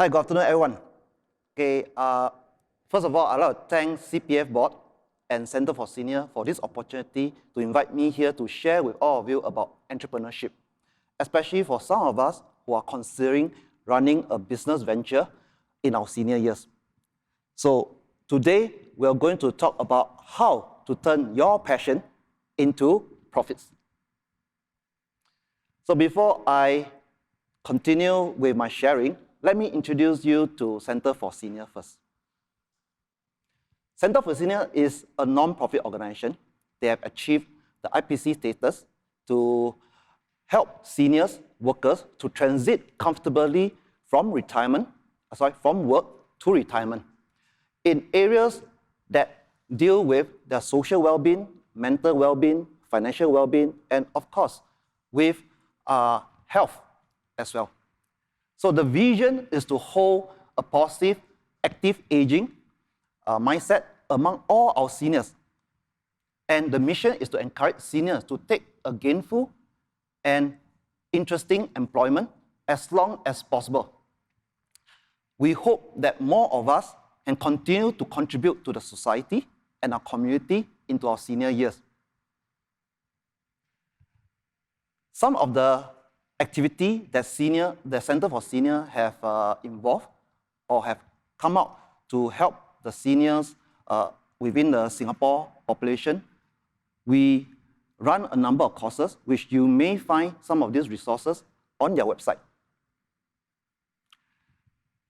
Hi, good afternoon, everyone. Okay, first of all, I'd like to thank CPF Board and Center for Senior for this opportunity to invite me here to share with all of you about entrepreneurship, especially for some of us who are considering running a business venture in our senior years. So today, we're going to talk about how to turn your passion into profits. So before I continue with my sharing, let me introduce you to Center for Senior first. Center for Senior is a non-profit organization. They have achieved the IPC status to help seniors, workers, to transit comfortably from work to retirement in areas that deal with their social well-being, mental well-being, financial well-being, and of course, with health as well. So the vision is to hold a positive, active aging mindset among all our seniors. And the mission is to encourage seniors to take a gainful and interesting employment as long as possible. We hope that more of us can continue to contribute to the society and our community into our senior years. Some of the activity that the Center for Senior have involved or have come out to help the seniors within the Singapore population. We run a number of courses, which you may find some of these resources on their website.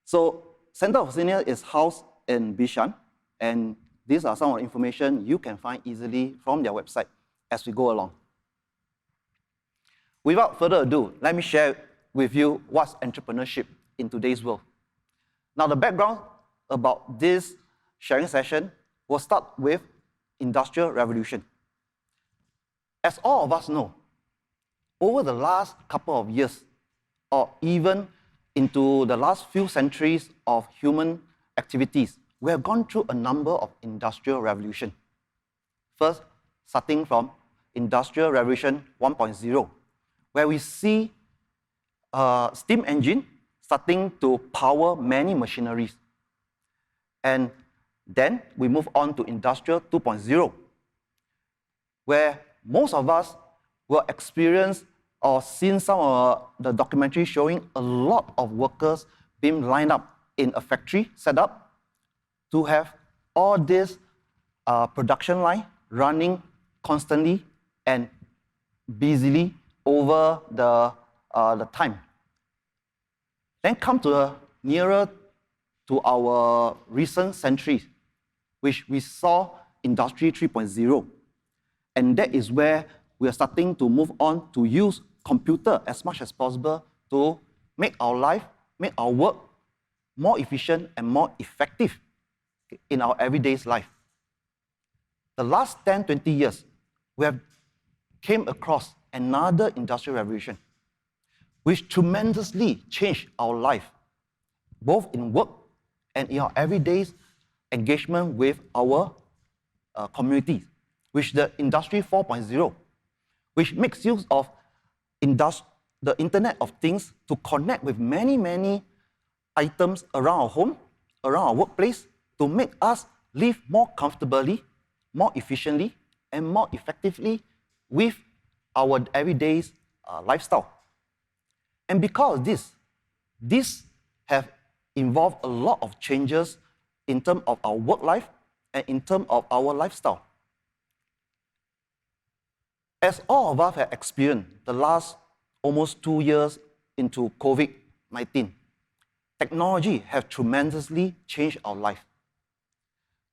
So Center for Senior is housed in Bishan, and these are some of the information you can find easily from their website as we go along. Without further ado, let me share with you what's entrepreneurship in today's world. Now, the background about this sharing session will start with Industrial Revolution. As all of us know, over the last couple of years, or even into the last few centuries of human activities, we have gone through a number of industrial revolutions. First, starting from Industrial Revolution 1.0, where we see steam engine starting to power many machineries. And then we move on to Industrial 2.0, where most of us will experience or seen some of the documentaries showing a lot of workers being lined up in a factory setup to have all this production line running constantly and busily over the time. Then come to nearer to our recent centuries, which we saw Industry 3.0. And that is where we are starting to move on to use computer as much as possible to make our life, make our work more efficient and more effective in our everyday life. The last 10, 20 years, we have came across another industrial revolution, which tremendously changed our life, both in work and in our everyday engagement with our communities, which the Industry 4.0, which makes use of the Internet of Things to connect with many, many items around our home, around our workplace, to make us live more comfortably, more efficiently, and more effectively with our everyday lifestyle. And because of this have involved a lot of changes in terms of our work life and in terms of our lifestyle. As all of us have experienced the last almost 2 years into COVID-19, technology has tremendously changed our life.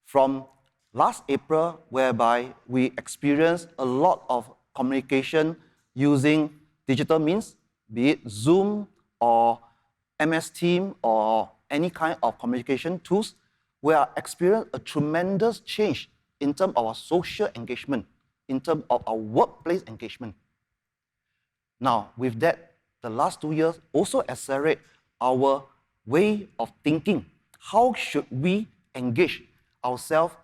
From last April, whereby we experienced a lot of communication using digital means, be it Zoom or MS Teams or any kind of communication tools, we are experiencing a tremendous change in terms of our social engagement, in terms of our workplace engagement. Now, with that, the last 2 years also accelerate our way of thinking. How should we engage ourselves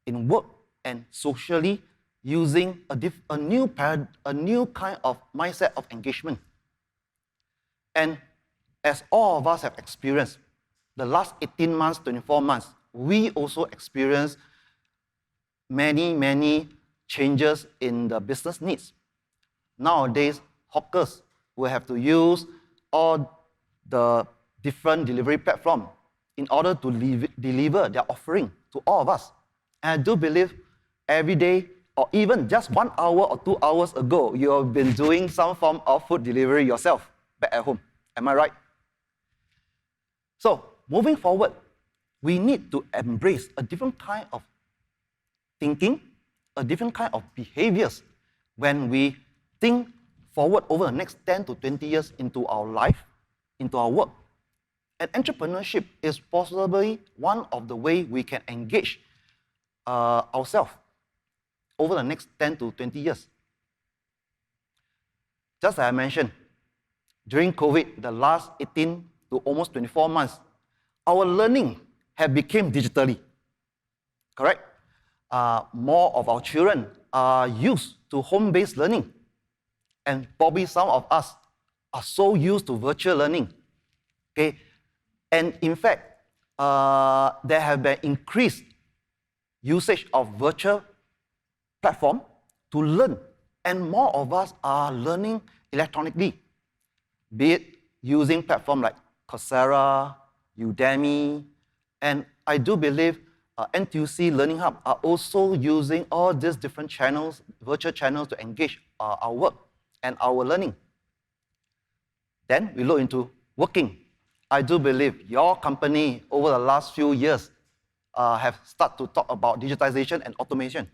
in work and socially using a new kind of mindset of engagement? And as all of us have experienced, the last 18 months, 24 months, we also experienced many changes in the business needs. Nowadays, hawkers will have to use all the different delivery platforms in order to deliver their offering to all of us. And I do believe every day, or even just 1 hour or 2 hours ago, you have been doing some form of food delivery yourself back at home. Am I right? So, moving forward, we need to embrace a different kind of thinking, a different kind of behaviors when we think forward over the next 10 to 20 years into our life, into our work. And entrepreneurship is possibly one of the ways we can engage ourselves over the next 10 to 20 years. Just as I mentioned, during COVID, the last 18 to almost 24 months, our learning have become digitally, correct? More of our children are used to home-based learning. And probably some of us are so used to virtual learning. Okay? And in fact, there have been increased usage of virtual platform to learn. And more of us are learning electronically, be it using platforms like Coursera, Udemy, and I do believe NTUC Learning Hub are also using all these different channels, virtual channels, to engage our work and our learning. Then we look into working. I do believe your company over the last few years have started to talk about digitization and automation.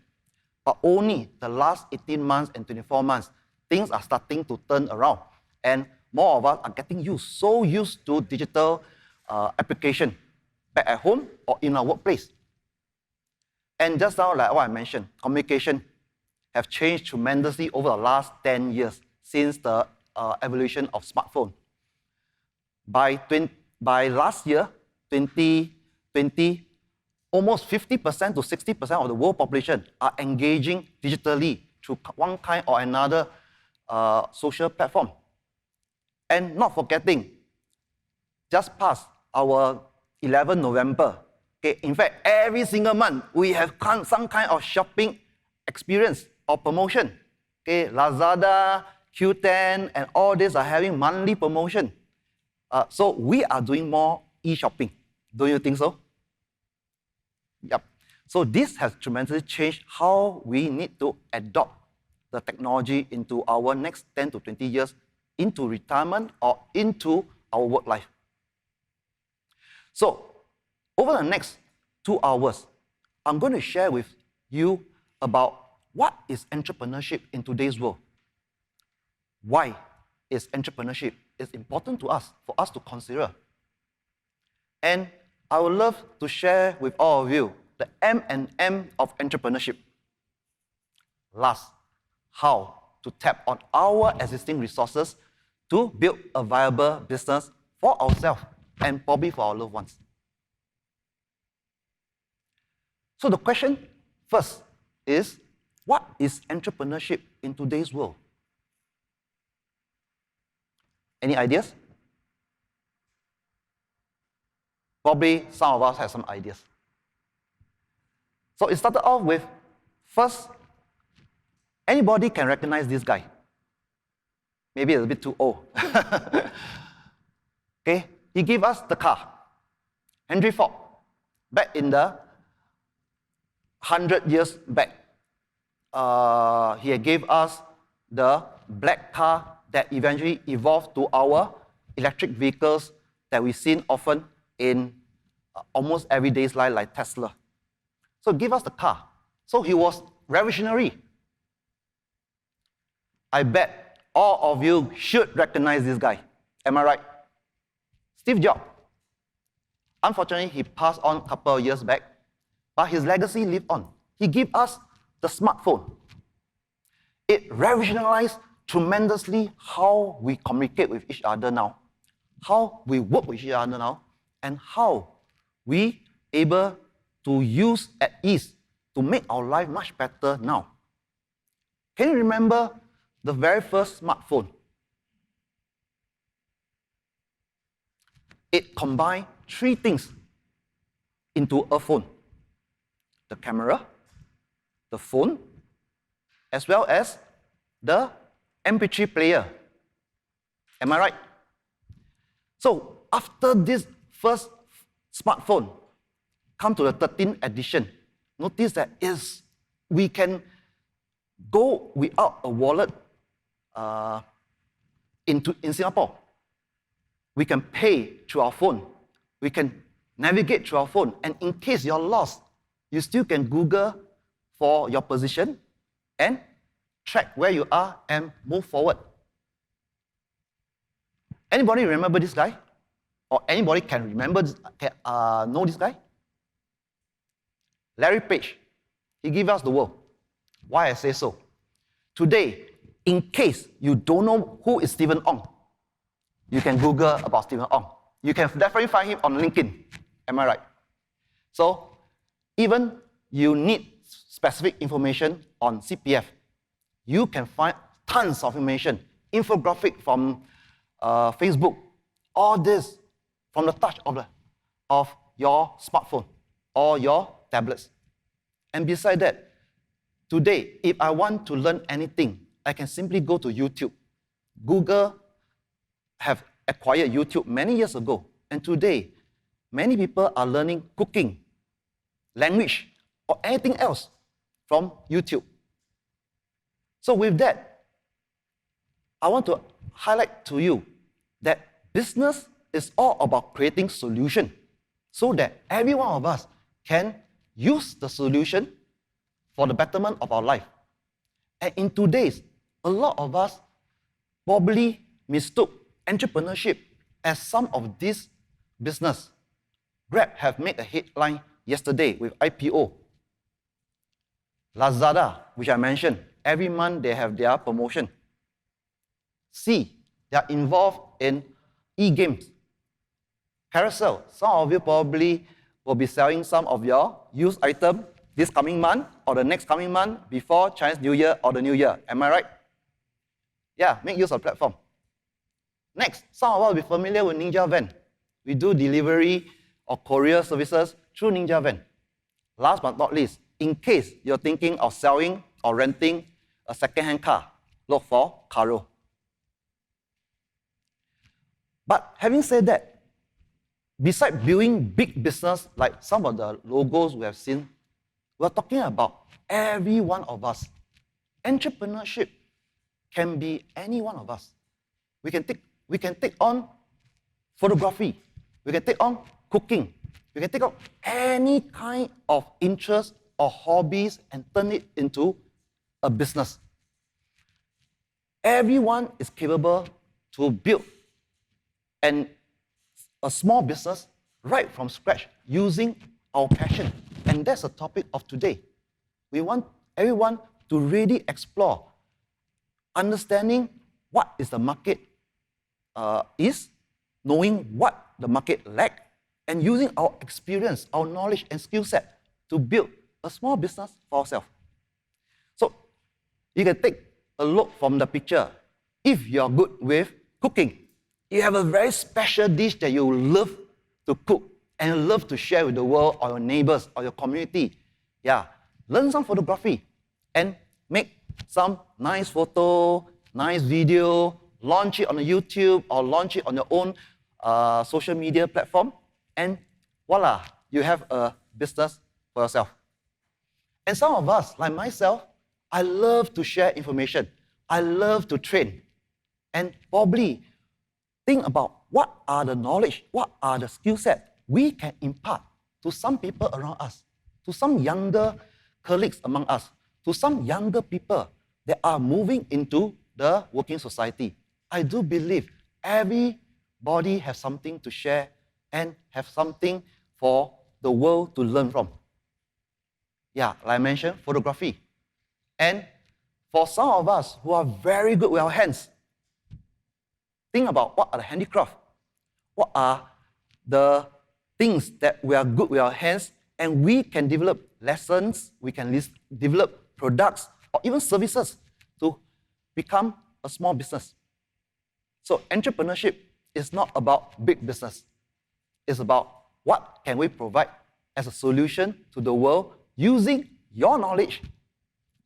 But only the last 18 months and 24 months, things are starting to turn around. And more of us are getting so used to digital application back at home or in our workplace. And just now, like what I mentioned, communication have changed tremendously over the last 10 years since the evolution of smartphone. By last year, 2020, almost 50% to 60% of the world population are engaging digitally through one kind or another social platform. And not forgetting, just past our 11 November, okay, in fact, every single month, we have some kind of shopping experience or promotion. Okay, Lazada, Q10, and all these are having monthly promotion. So we are doing more e-shopping. Don't you think so? Yep. So this has tremendously changed how we need to adopt the technology into our next 10 to 20 years, into retirement or into our work life. So over the next 2 hours, I'm going to share with you about what is entrepreneurship in today's world. Why is entrepreneurship important to us, for us to consider. And I would love to share with all of you the M&M of entrepreneurship. Last, how to tap on our existing resources to build a viable business for ourselves and probably for our loved ones. So the question first is, what is entrepreneurship in today's world? Any ideas? Probably some of us have some ideas. So it started off with, first, anybody can recognize this guy. Maybe it's a bit too old. Okay, he gave us the car, Henry Ford, back in the 100 years back. He gave us the black car that eventually evolved to our electric vehicles that we've seen often in almost everyday's life, like Tesla. So give us the car. So he was revolutionary. I bet all of you should recognize this guy. Am I right? Steve Jobs. Unfortunately, he passed on a couple of years back, but his legacy lived on. He gave us the smartphone. It revolutionized tremendously how we communicate with each other now, how we work with each other now, and how we able to use at ease to make our life much better now. Can you remember the very first smartphone? It combined three things into a phone: the camera, the phone, as well as the MP3 player. Am I right? So after this first smartphone, come to the 13th edition, notice that we can go without a wallet in Singapore. We can pay through our phone. We can navigate through our phone. And in case you're lost, you still can Google for your position and track where you are and move forward. Anybody remember this guy? Or anybody can remember, know this guy? Larry Page. He gave us the world. Why I say so? Today, in case you don't know who is Stephen Ong, you can Google about Stephen Ong. You can definitely find him on LinkedIn. Am I right? So, even you need specific information on CPF, you can find tons of information, infographic from Facebook, all this from the touch of your smartphone or your tablets. And beside that, today, if I want to learn anything, I can simply go to YouTube. Google have acquired YouTube many years ago, and today, many people are learning cooking, language, or anything else from YouTube. So with that, I want to highlight to you that business is all about creating solution so that every one of us can use the solution for the betterment of our life. And in today's, a lot of us probably mistook entrepreneurship as some of this business. Grab have made a headline yesterday with IPO. Lazada, which I mentioned, every month they have their promotion. C, they are involved in e-games. Carousel, some of you probably will be selling some of your used item this coming month or the next coming month before Chinese New Year or the New Year. Am I right? Yeah, make use of the platform. Next, some of us will be familiar with Ninja Van. We do delivery or courier services through Ninja Van. Last but not least, in case you're thinking of selling or renting a second-hand car, look for Caro. But having said that, besides building big business like some of the logos we have seen, we're talking about every one of us. Entrepreneurship can be any one of us. We can take on photography. We can take on cooking. We can take on any kind of interest or hobbies and turn it into a business. Everyone is capable to build a small business right from scratch using our passion. And that's the topic of today. We want everyone to really explore, understanding what is the market is, knowing what the market lacks, and using our experience, our knowledge and skill set to build a small business for ourselves. So you can take a look from the picture. If you're good with cooking, you have a very special dish that you love to cook and love to share with the world or your neighbors or your community. Yeah, learn some photography and make some nice photo, nice video, launch it on YouTube or launch it on your own social media platform, and voila, you have a business for yourself. And some of us, like myself, I love to share information. I love to train. And probably think about what are the knowledge, what are the skill sets we can impart to some people around us, to some younger colleagues among us, to some younger people that are moving into the working society. I do believe everybody has something to share and have something for the world to learn from. Yeah, like I mentioned, photography. And for some of us who are very good with our hands, think about what are the handicraft, what are the things that we are good with our hands, and we can develop lessons, we can develop products, or even services to become a small business. So entrepreneurship is not about big business. It's about what can we provide as a solution to the world using your knowledge,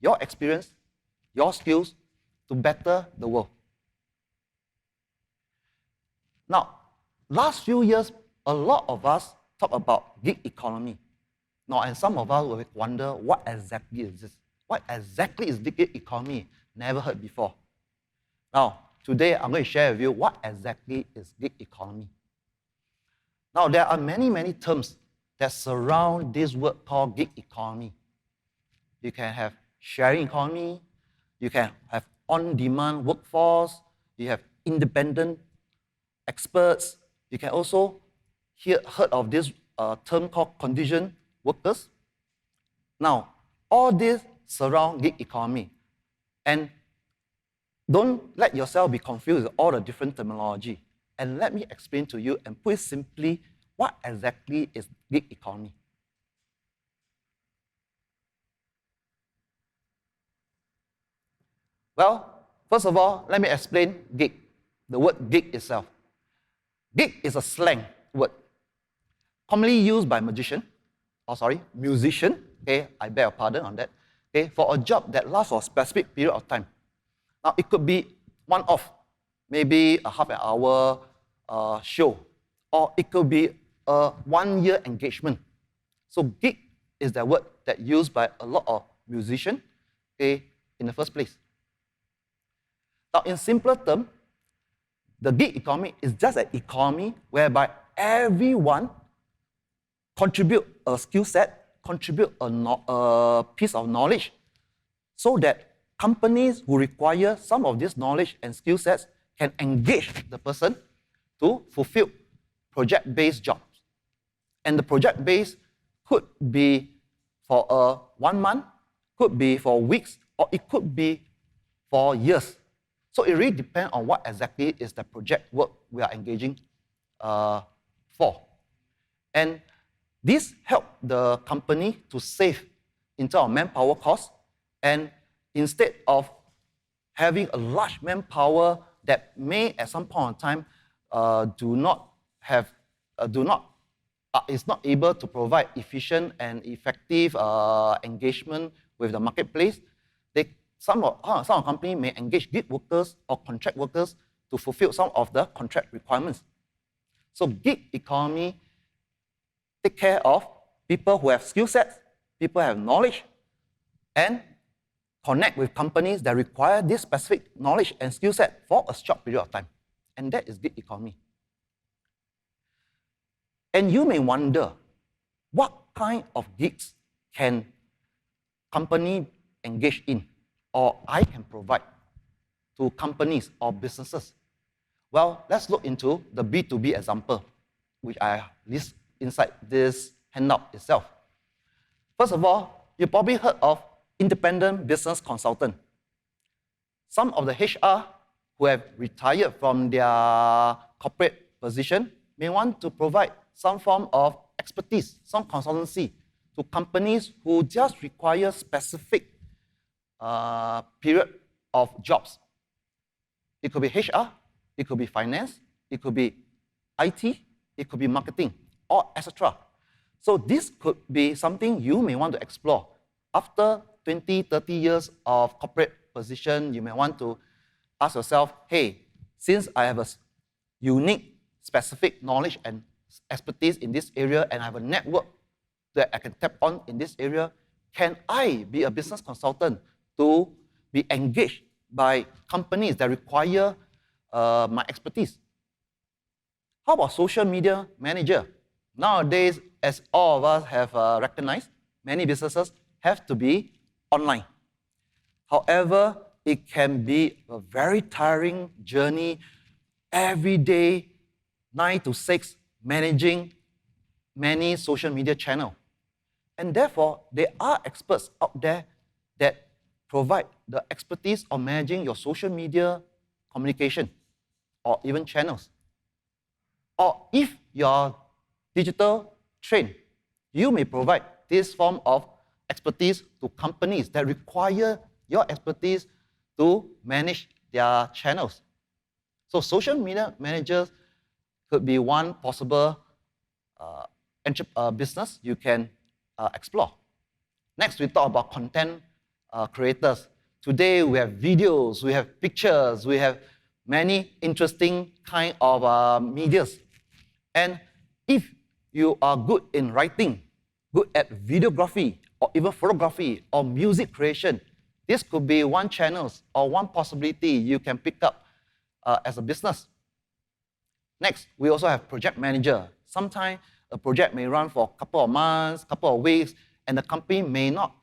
your experience, your skills to better the world. Now, last few years, a lot of us talk about gig economy. Now, and some of us will wonder, what exactly is this? What exactly is the gig economy? Never heard before. Now, today I'm going to share with you what exactly is gig economy. Now, there are many, many terms that surround this word called gig economy. You can have sharing economy, you can have on-demand workforce, you have independent experts. You can also heard of this term called contingent workers. Now, all this surround gig economy. And don't let yourself be confused with all the different terminology. And let me explain to you and put it simply, what exactly is gig economy? Well, first of all, let me explain gig, the word gig itself. Gig is a slang word, commonly used by musician, okay, I beg your pardon on that, okay, for a job that lasts for a specific period of time. Now, it could be one-off, maybe a half an hour show, or it could be a one-year engagement. So gig is the word that used by a lot of musicians, okay, in the first place. Now, in simpler terms, the gig economy is just an economy whereby everyone contribute a skill set, contribute a piece of knowledge, so that companies who require some of this knowledge and skill sets can engage the person to fulfill project-based jobs. And the project-based could be for 1 month, could be for weeks, or it could be for years. So it really depends on what exactly is the project work we are engaging for. And this helps the company to save in terms of manpower costs, and instead of having a large manpower that may at some point in time is not able to provide efficient and effective engagement with the marketplace, some company may engage gig workers or contract workers to fulfill some of the contract requirements. So gig economy take care of people who have skill sets, people who have knowledge, and connect with companies that require this specific knowledge and skill set for a short period of time. And that is gig economy. And you may wonder, what kind of gigs can company engage in, or I can provide to companies or businesses? Well, let's look into the B2B example, which I list inside this handout itself. First of all, you probably heard of independent business consultant. Some of the HR who have retired from their corporate position may want to provide some form of expertise, some consultancy to companies who just require specific period of jobs. It could be HR, it could be finance, it could be IT, it could be marketing, or etc. So this could be something you may want to explore. After 20, 30 years of corporate position, you may want to ask yourself, hey, since I have a unique, specific knowledge and expertise in this area, and I have a network that I can tap on in this area, can I be a business consultant to be engaged by companies that require my expertise? How about social media manager? Nowadays, as all of us have recognized, many businesses have to be online. However, it can be a very tiring journey every day, 9 to 6, managing many social media channels. And therefore, there are experts out there that provide the expertise of managing your social media communication or even channels. Or if you're digital trained, you may provide this form of expertise to companies that require your expertise to manage their channels. So social media managers could be one possible business you can explore. Next, we talk about content creators. Today, we have videos, we have pictures, we have many interesting kind of medias. And if you are good in writing, good at videography, or even photography, or music creation, this could be one channel or one possibility you can pick up as a business. Next, we also have project manager. Sometimes a project may run for a couple of months, couple of weeks, and the company may not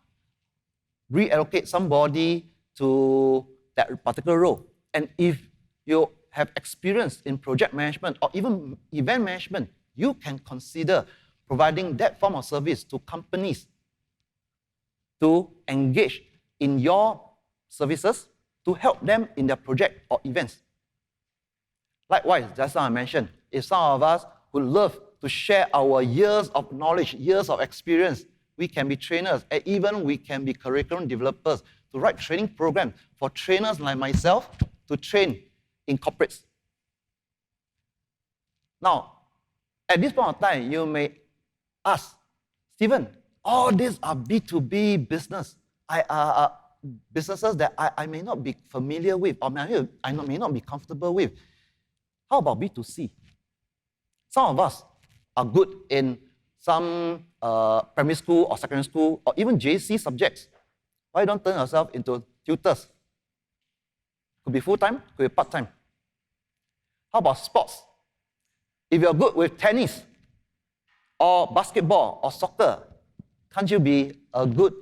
reallocate somebody to that particular role. And if you have experience in project management or even event management, you can consider providing that form of service to companies to engage in your services to help them in their project or events. Likewise, just as I mentioned, if some of us would love to share our years of knowledge, years of experience, we can be trainers, and even we can be curriculum developers to write training programs for trainers like myself to train in corporates. Now, at this point of time, you may ask, Stephen, all these are B2B business. Businesses that I may not be familiar with or I may not be comfortable with. How about B2C? Some of us are good in some primary school or secondary school or even JC subjects. Why don't turn yourself into tutors? Could be full-time, could be part-time. How about sports? If you're good with tennis or basketball or soccer, can't you be a good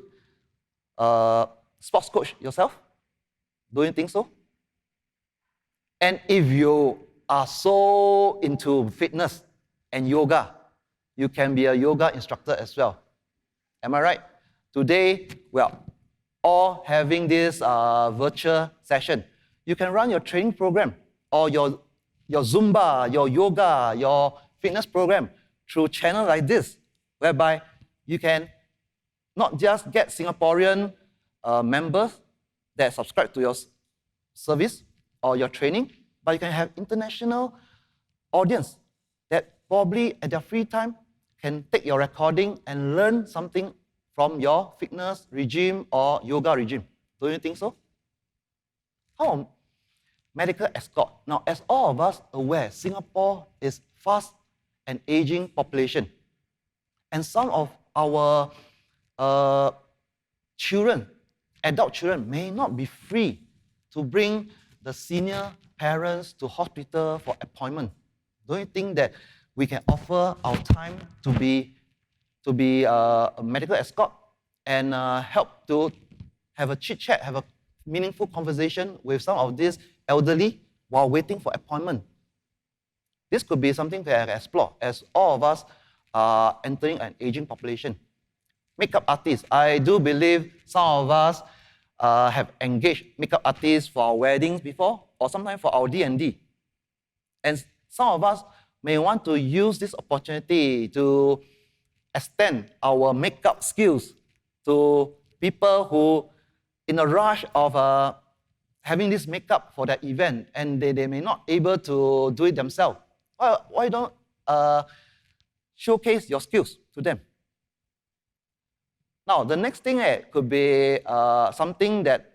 sports coach yourself? Don't you think so? And if you are so into fitness and yoga, you can be a yoga instructor as well. Am I right? Today, we are all having this virtual session. You can run your training program or your Zumba, your yoga, your fitness program through channels like this, whereby you can not just get Singaporean members that subscribe to your service or your training, but you can have international audience that probably at their free time can take your recording and learn something from your fitness regime or yoga regime. Don't you think so? How medical escort? Now, as all of us aware, Singapore is fast and aging population. And some of our children, adult children, may not be free to bring the senior parents to hospital for appointment. Don't you think that we can offer our time to be a medical escort and help to have a chit-chat, have a meaningful conversation with some of these elderly while waiting for appointment? This could be something to explore as all of us are entering an aging population. Makeup artists. I do believe some of us have engaged makeup artists for our weddings before, or sometimes for our D&D. And some of us may want to use this opportunity to extend our makeup skills to people who, in a rush of having this makeup for their event, and they may not able to do it themselves. Why don't showcase your skills to them? Now, the next thing could be something that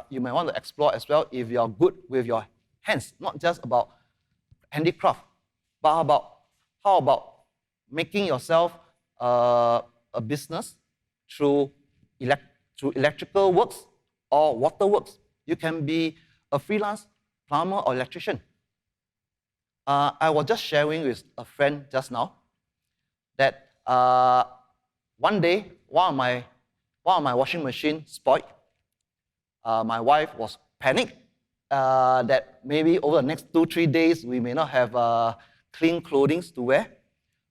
you might want to explore as well if you're good with your hands, not just about handicraft, but how about making yourself a business through electrical works or water works. You can be a freelance plumber or electrician. I was just sharing with a friend just now that one day, one of my washing machine spoiled. My wife was panicked that maybe over the next 2-3 days we may not have clean clothing to wear.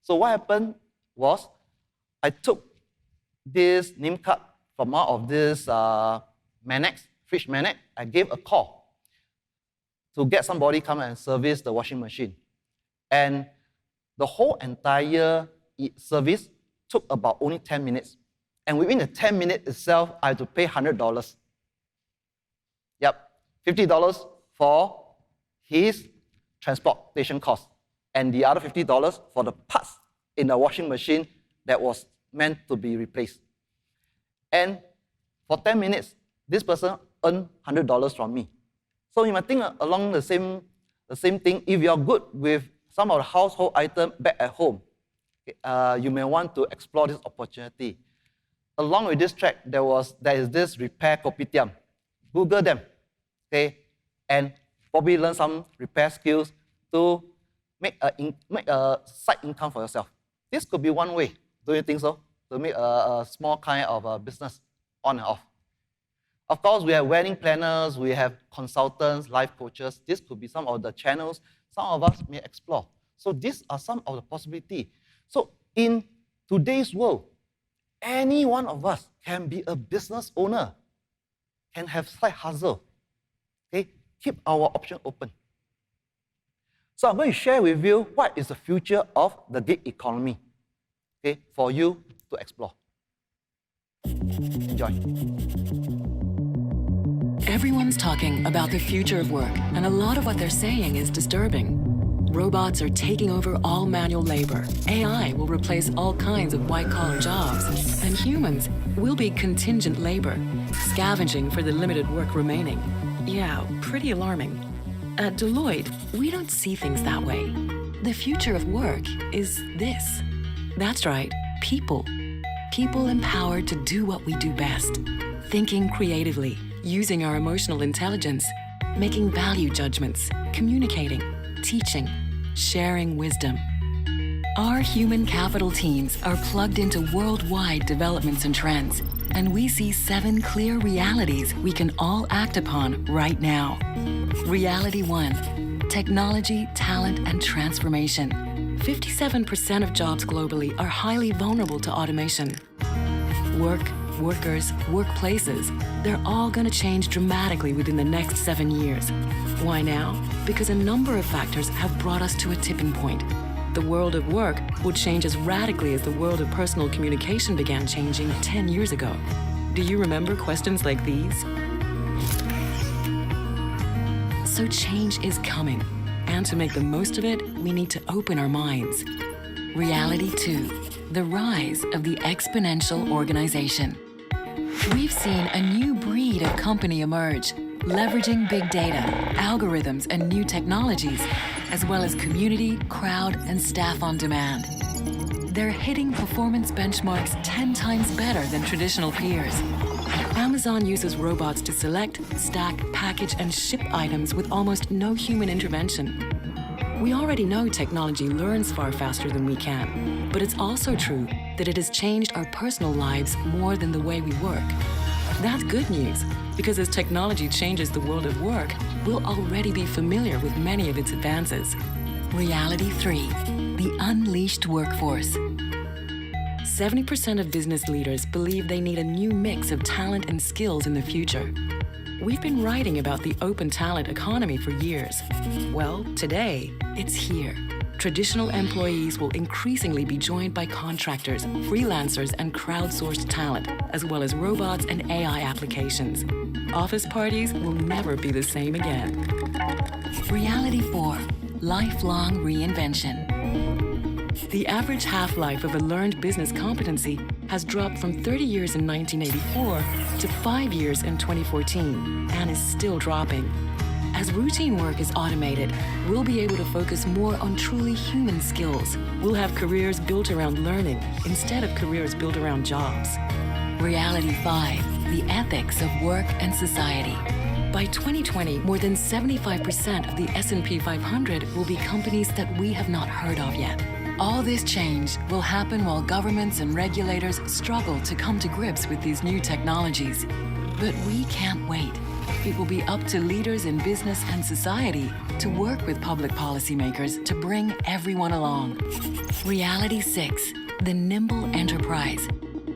So what happened was I took this name card from one of these fridge magnet. I gave a call to get somebody come and service the washing machine. And the whole entire service took about only 10 minutes. And within the 10 minutes itself, I had to pay $100. Yep, $50 for his transportation cost, and the other $50 for the parts in a washing machine that was meant to be replaced. And for 10 minutes, this person earned $100 from me. So you might think along the same thing. If you're good with some of the household items back at home, you may want to explore this opportunity. Along with this track, there is this repair kopitiam. Google them, okay, and probably learn some repair skills to make a side income for yourself. This could be one way, don't you think so? To make a small kind of a business on and off. Of course, we have wedding planners, we have consultants, life coaches. This could be some of the channels some of us may explore. So these are some of the possibilities. So in today's world, any one of us can be a business owner, can have side hustle. Okay? Keep our option open. So I'm going to share with you what is the future of the gig economy, okay, for you to explore. Enjoy. Everyone's talking about the future of work, and a lot of what they're saying is disturbing. Robots are taking over all manual labor. AI will replace all kinds of white-collar jobs, and humans will be contingent labor, scavenging for the limited work remaining. Yeah, pretty alarming. At Deloitte, we don't see things that way. The future of work is this. That's right, people. People empowered to do what we do best. Thinking creatively, using our emotional intelligence, making value judgments, communicating, teaching, sharing wisdom. Our human capital teams are plugged into worldwide developments and trends, and we see 7 clear realities we can all act upon right now. Reality 1, technology, talent, and transformation. 57% of jobs globally are highly vulnerable to automation. Work, workers, workplaces, they're all going to change dramatically within the next 7 years. Why now? Because a number of factors have brought us to a tipping point. The world of work will change as radically as the world of personal communication began changing 10 years ago. Do you remember questions like these? So change is coming, and to make the most of it, we need to open our minds. Reality 2, the rise of the exponential organization. We've seen a new breed of company emerge, leveraging big data, algorithms, and new technologies, as well as community, crowd, and staff on demand. They're hitting performance benchmarks 10 times better than traditional peers. Amazon uses robots to select, stack, package, and ship items with almost no human intervention. We already know technology learns far faster than we can, but it's also true that it has changed our personal lives more than the way we work. That's good news, because as technology changes the world of work, we'll already be familiar with many of its advances. Reality 3, the unleashed workforce. 70% of business leaders believe they need a new mix of talent and skills in the future. We've been writing about the open talent economy for years. Well, today, it's here. Traditional employees will increasingly be joined by contractors, freelancers, and crowdsourced talent, as well as robots and AI applications. Office parties will never be the same again. Reality 4, lifelong reinvention. The average half-life of a learned business competency has dropped from 30 years in 1984 to 5 years in 2014, and is still dropping. As routine work is automated, we'll be able to focus more on truly human skills. We'll have careers built around learning instead of careers built around jobs. Reality 5, the ethics of work and society. By 2020, more than 75% of the S&P 500 will be companies that we have not heard of yet. All this change will happen while governments and regulators struggle to come to grips with these new technologies. But we can't wait. It will be up to leaders in business and society to work with public policymakers to bring everyone along. Reality 6, the nimble enterprise.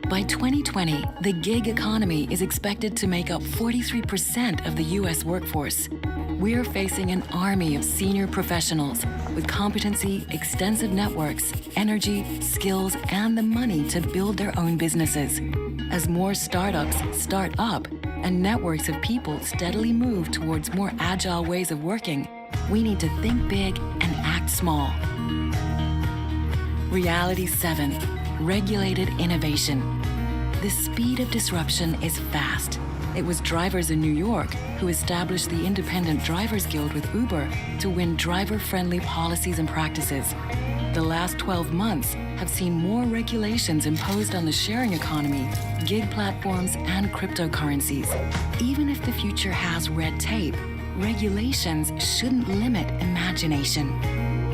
By 2020, the gig economy is expected to make up 43% of the US workforce. We're facing an army of senior professionals with competency, extensive networks, energy, skills, and the money to build their own businesses. As more startups start up and networks of people steadily move towards more agile ways of working, we need to think big and act small. Reality 7, regulated innovation. The speed of disruption is fast. It was drivers in New York who established the Independent Drivers Guild with Uber to win driver-friendly policies and practices. The last 12 months have seen more regulations imposed on the sharing economy, gig platforms, and cryptocurrencies. Even if the future has red tape, regulations shouldn't limit imagination.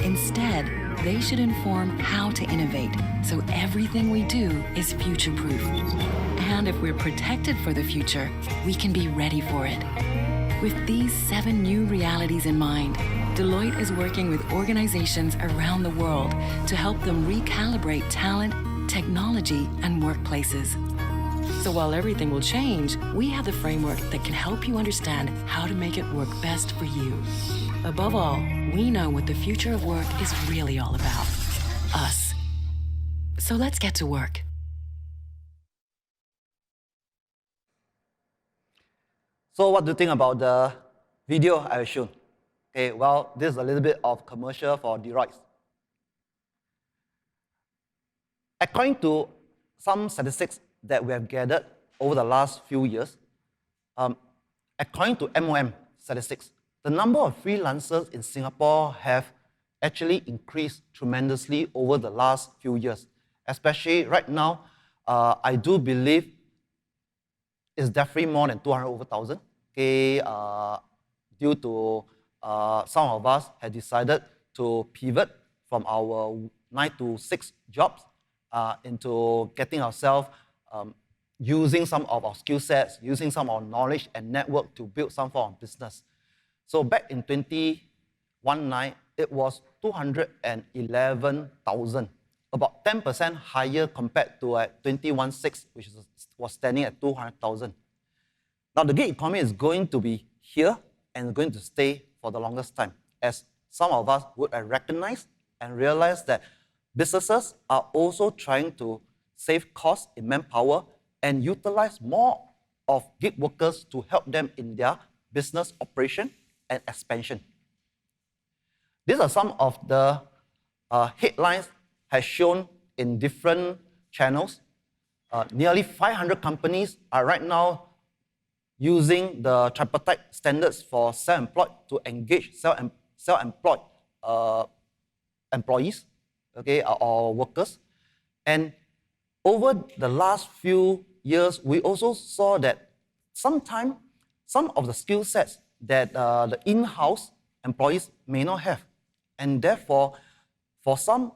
Instead, they should inform how to innovate, so everything we do is future-proof. And if we're protected for the future, we can be ready for it. With these 7 new realities in mind, Deloitte is working with organizations around the world to help them recalibrate talent, technology, and workplaces. So while everything will change, we have the framework that can help you understand how to make it work best for you. Above all, we know what the future of work is really all about. Us. So let's get to work. So what do you think about the video I showed? Okay, well, this is a little bit of commercial for Deloitte. According to some statistics that we have gathered over the last few years, according to MOM statistics, the number of freelancers in Singapore have actually increased tremendously over the last few years. Especially right now, I do believe it's definitely more than 200,000. Okay, due to some of us have decided to pivot from our 9 to 6 jobs into getting ourselves using some of our skill sets, using some of our knowledge and network to build some form of business. So back in 2019, it was 211,000, about 10% higher compared to 2016, which was standing at 200,000. Now the gig economy is going to be here and going to stay for the longest time, as some of us would have recognized and realized that businesses are also trying to save costs in manpower and utilize more of gig workers to help them in their business operation and expansion. These are some of the headlines has shown in different channels. Nearly 500 companies are right now using the tripartite standards for self-employed to engage self-employed employees, okay, or workers. And over the last few years, we also saw that sometimes some of the skill sets that the in-house employees may not have. And therefore, for some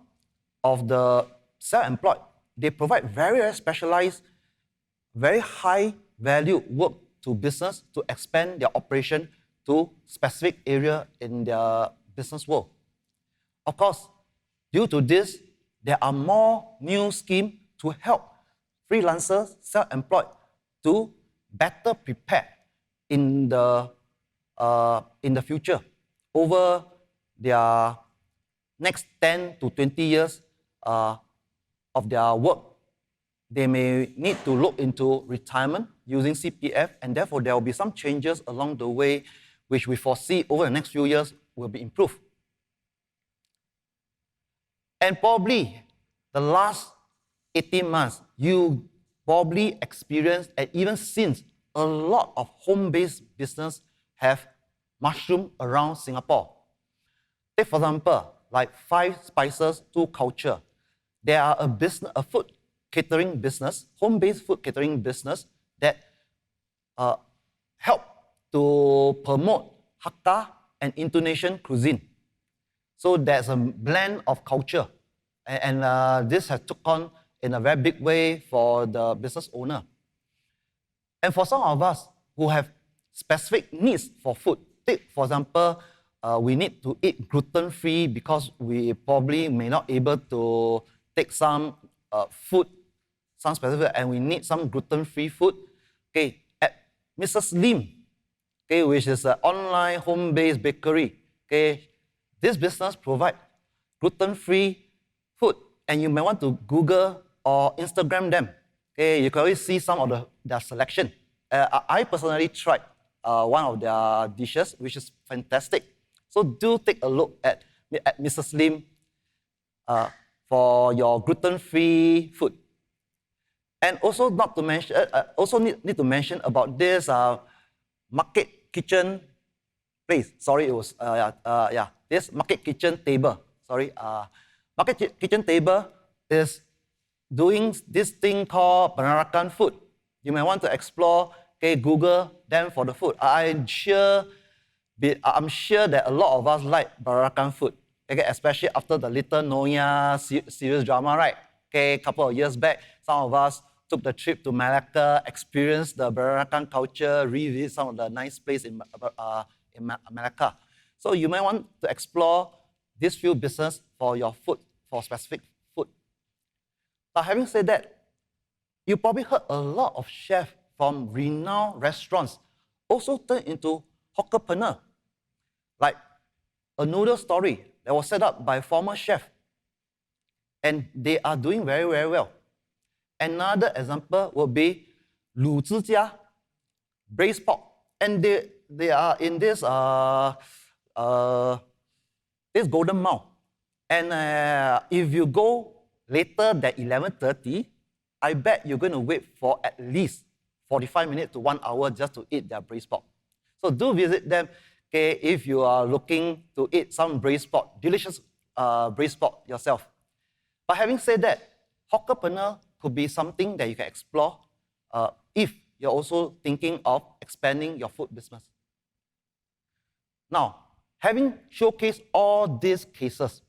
of the self-employed, they provide very, very specialized, very high value work to business to expand their operation to specific area in their business world. Of course, due to this, there are more new schemes to help freelancers, self-employed, to better prepare in the future over their next 10 to 20 years of their work. They may need to look into retirement using CPF, and therefore there will be some changes along the way which we foresee over the next few years will be improved. And probably the last 18 months, you probably experienced and even seen a lot of home-based business have mushroomed around Singapore. Take for example, like 5 Spices, 2 Culture. They are a food catering business, home-based food catering business that help to promote Hakka and Indonesian cuisine. So there's a blend of culture, and this has took on in a very big way for the business owner. And for some of us who have specific needs for food, take for example, we need to eat gluten-free because we probably may not able to take some food, some specific, and we need some gluten-free food. Okay, at Mrs. Lim, okay, which is an online home-based bakery. Okay, this business provides gluten-free food, and you may want to Google or Instagram them. Okay, you can always see some of their selection. I personally tried one of their dishes, which is fantastic. So do take a look at Mrs. Lim for for your gluten-free food. And also not to mention, also need to mention about this market kitchen place. Sorry, it was this market kitchen table. Sorry, market kitchen table is doing this thing called Peranakan food. You may want to explore. Okay, Google them for the food. I'm sure that a lot of us like Peranakan food. Okay, especially after the Little Nonya series drama, right? Okay, a couple of years back, some of us took the trip to Malacca, experienced the Peranakan culture, revisit some of the nice places in Malacca. So you may want to explore this few business for your food, for specific food. But having said that, you probably heard a lot of chefs from renowned restaurants also turn into hawkerpreneur, like a noodle story that was set up by a former chef, and they are doing very, very well. Another example would be Lu Zhijia, braised pork, and they are in this this Golden Mile. And if you go later than 11:30, I bet you're going to wait for at least 45 minutes to 1 hour just to eat their braised pork. So do visit them, okay, if you are looking to eat some braised pork, delicious braised pork yourself. But having said that, hawkerpreneur could be something that you can explore if you're also thinking of expanding your food business. Now, having showcased all these cases,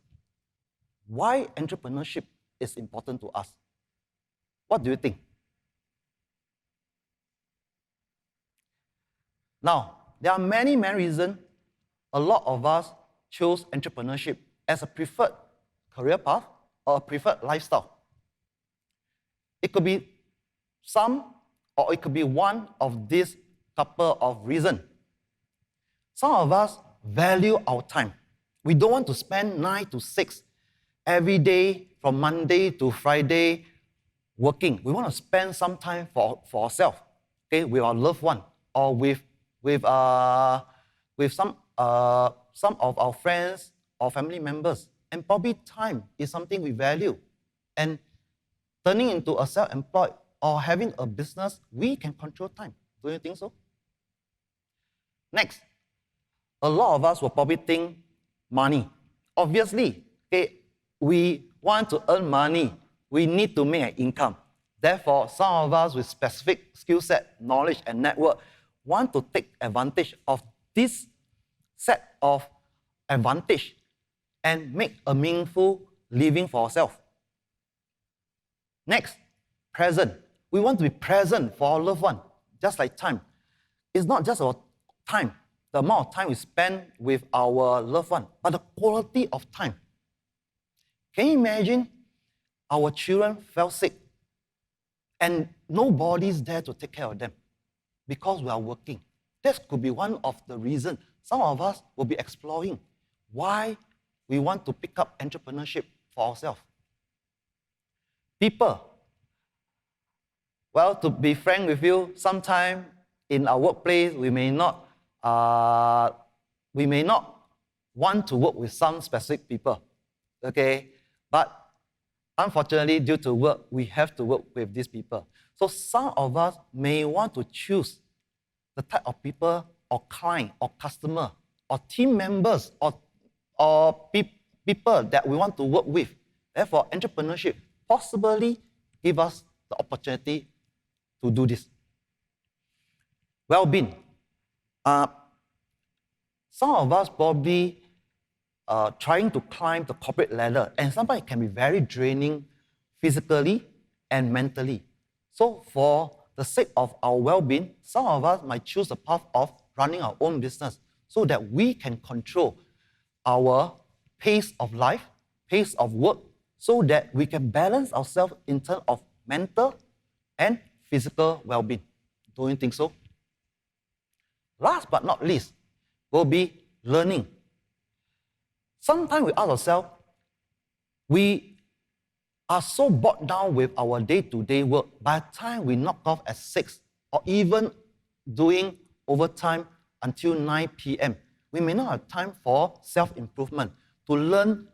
why entrepreneurship is important to us? What do you think? Now, there are many, many reasons a lot of us chose entrepreneurship as a preferred career path or a preferred lifestyle. It could be some, or it could be one of these couple of reasons. Some of us value our time. We don't want to spend 9 to 6 every day from Monday to Friday working. We want to spend some time for ourselves, okay, with our loved one, or with some of our friends or family members. And probably time is something we value. And turning into a self-employed or having a business, we can control time. Don't you think so? Next, a lot of us will probably think money. Obviously, okay, we want to earn money. We need to make an income. Therefore, some of us with specific skill set, knowledge, and network want to take advantage of this set of advantage and make a meaningful living for ourselves. Next, present. We want to be present for our loved one, just like time. It's not just about time, the amount of time we spend with our loved one, but the quality of time. Can you imagine our children fell sick and nobody's there to take care of them because we are working? That could be one of the reasons some of us will be exploring why we want to pick up entrepreneurship for ourselves. People. Well, to be frank with you, sometime in our workplace, we may not want to work with some specific people, okay? But unfortunately, due to work, we have to work with these people. So some of us may want to choose the type of people or client or customer or team members or people that we want to work with. Therefore, entrepreneurship possibly give us the opportunity to do this. Well-being. Some of us probably trying to climb the corporate ladder, and sometimes it can be very draining physically and mentally. So for the sake of our well-being, some of us might choose the path of running our own business so that we can control our pace of life, pace of work, so that we can balance ourselves in terms of mental and physical well-being. Don't you think so? Last but not least will be learning. Sometimes we ask ourselves, we are so bogged down with our day-to-day work. By the time we knock off at 6 or even doing overtime until 9 p.m., we may not have time for self-improvement, to learn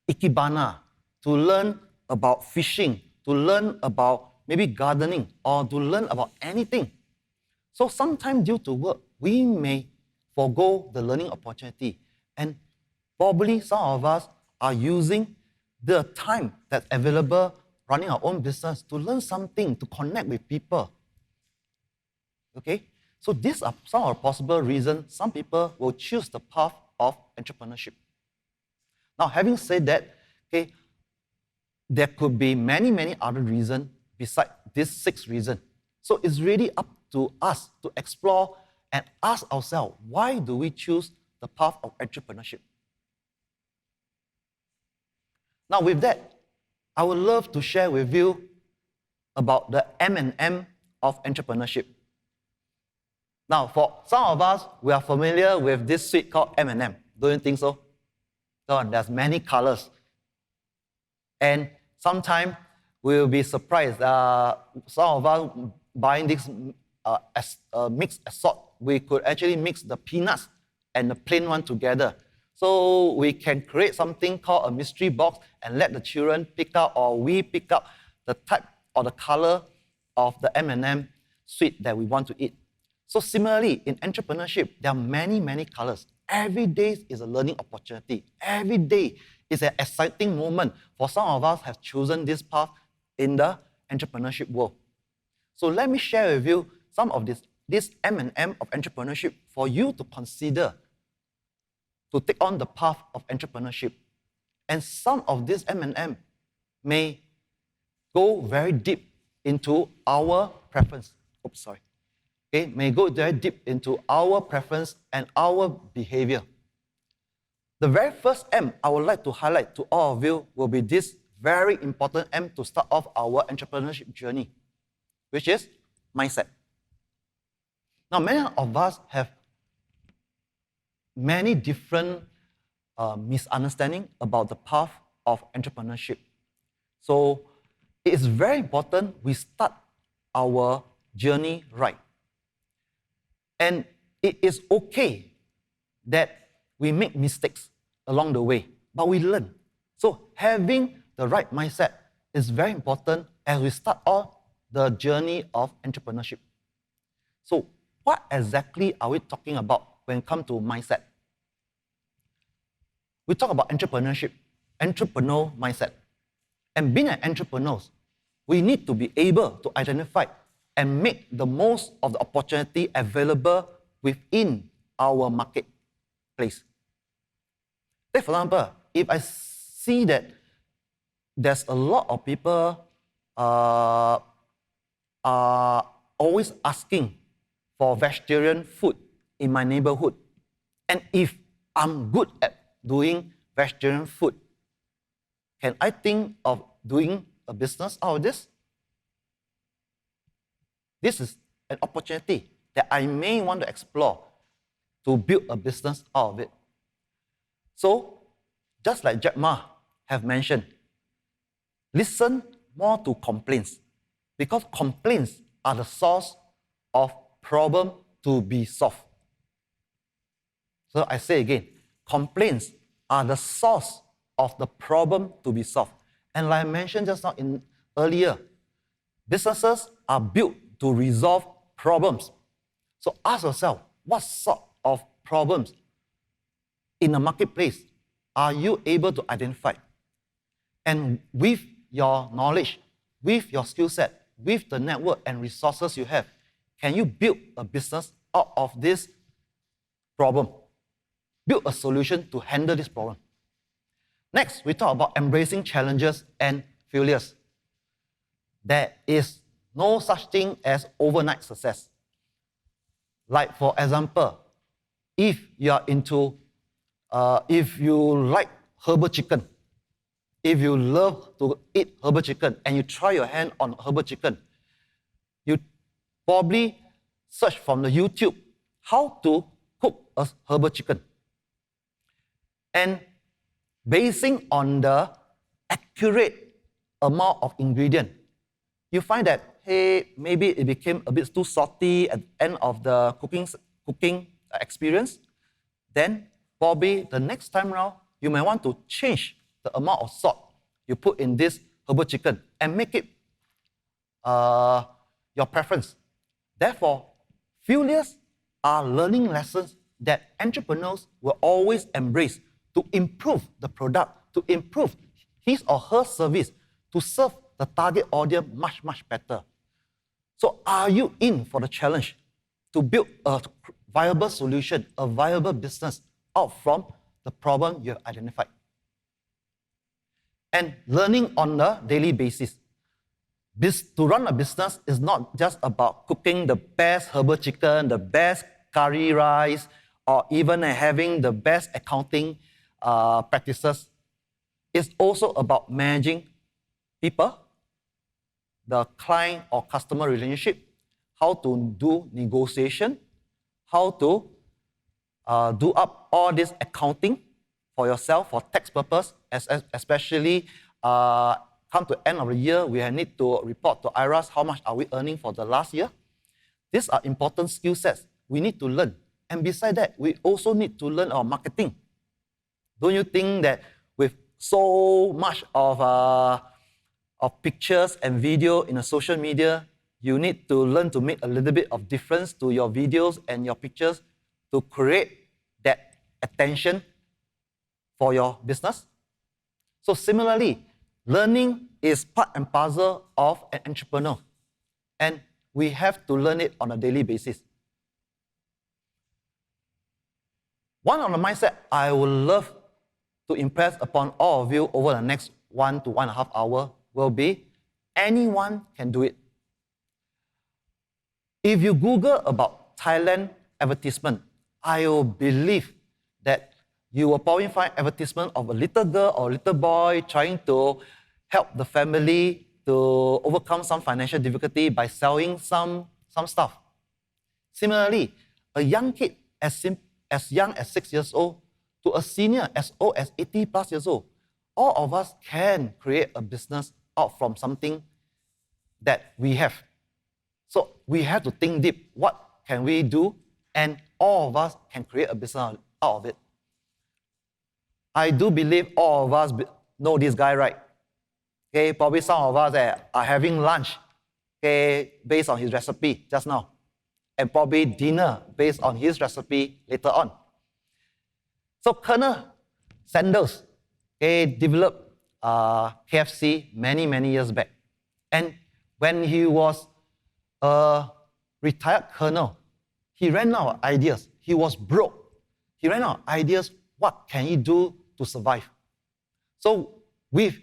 ikebana, to learn about fishing, to learn about maybe gardening, or to learn about anything. So sometimes due to work, we may forego the learning opportunity. And probably some of us are using the time that's available running our own business to learn something, to connect with people. Okay? So these are some of the possible reasons some people will choose the path of entrepreneurship. Now, having said that, okay, there could be many other reasons besides these 6 reasons. So it's really up to us to explore and ask ourselves, why do we choose the path of entrepreneurship? Now, with that, I would love to share with you about the M&M of entrepreneurship. Now, for some of us, we are familiar with this sweet called M&M. Don't you think so? So there's many colors. And sometimes we'll be surprised. Some of us buying this mixed assort. We could actually mix the peanuts and the plain one together. So we can create something called a mystery box and let the children pick out, or we pick up the type or the color of the M&M sweet that we want to eat. So similarly, in entrepreneurship, there are many colors. Every day is a learning opportunity. Every day is an exciting moment. For some of us have chosen this path in the entrepreneurship world. So let me share with you some of this M&M of entrepreneurship for you to consider to take on the path of entrepreneurship. And some of this M&M may go very deep into our preference. Okay, may go very deep into our preference and our behavior. The very first M I would like to highlight to all of you will be this very important M to start off our entrepreneurship journey, which is mindset. Now, many of us have many different misunderstandings about the path of entrepreneurship. So it is very important we start our journey right. And it is okay that we make mistakes along the way, but we learn. So having the right mindset is very important as we start on the journey of entrepreneurship. So what exactly are we talking about when it comes to mindset? We talk about entrepreneurship, entrepreneur mindset. And being an entrepreneur, we need to be able to identify and make the most of the opportunity available within our marketplace. Take for example, if I see that there's a lot of people are always asking for vegetarian food in my neighborhood, and if I'm good at doing vegetarian food, can I think of doing a business out of this? This is an opportunity that I may want to explore to build a business out of it. So, just like Jack Ma have mentioned, listen more to complaints, because complaints are the source of problem to be solved. So I say again, complaints are the source of the problem to be solved. And like I mentioned just now earlier, businesses are built to resolve problems. So ask yourself, what sort of problems in the marketplace are you able to identify? And with your knowledge, with your skill set, with the network and resources you have, can you build a business out of this problem? Build a solution to handle this problem. Next, we talk about embracing challenges and failures. There is no such thing as overnight success. Like for example, if you are into, if you like herbal chicken, if you love to eat herbal chicken and you try your hand on herbal chicken, you probably search from the YouTube how to cook a herbal chicken. And basing on the accurate amount of ingredient, you find that, hey, maybe it became a bit too salty at the end of the cooking experience. Then probably the next time around, you may want to change the amount of salt you put in this herbal chicken and make it your preference. Therefore, failures are learning lessons that entrepreneurs will always embrace to improve the product, to improve his or her service, to serve the target audience much, much better. So are you in for the challenge to build a viable solution, a viable business out from the problem you have identified? And learning on a daily basis. To run a business is not just about cooking the best herbal chicken, the best curry rice, or even having the best accounting practices. It's also about managing people, the client or customer relationship, how to do negotiation, how to do up all this accounting for yourself for tax purpose, especially come to end of the year, we need to report to IRAS how much are we earning for the last year. These are important skill sets we need to learn. And beside that, we also need to learn our marketing. Don't you think that with so much of pictures and video in a social media, you need to learn to make a little bit of difference to your videos and your pictures to create that attention for your business? So similarly, learning is part and parcel of an entrepreneur, and we have to learn it on a daily basis. One of the mindset I would love to impress upon all of you over the next 1 to 1.5 hours will be, anyone can do it. If you Google about Thailand advertisement, I will believe that you will probably find advertisement of a little girl or little boy trying to help the family to overcome some financial difficulty by selling some stuff. Similarly, a young kid as young as 6 years old to a senior as old as 80 plus years old, all of us can create a business out from something that we have. So we have to think deep, what can we do? And all of us can create a business out of it. I do believe all of us know this guy, right? Okay, probably some of us are having lunch, okay, based on his recipe just now, and probably dinner based on his recipe later on. So Colonel Sanders, okay, developed KFC many, many years back. And when he was a retired colonel, he ran out of ideas. He was broke. He ran out of ideas. What can he do to survive? So with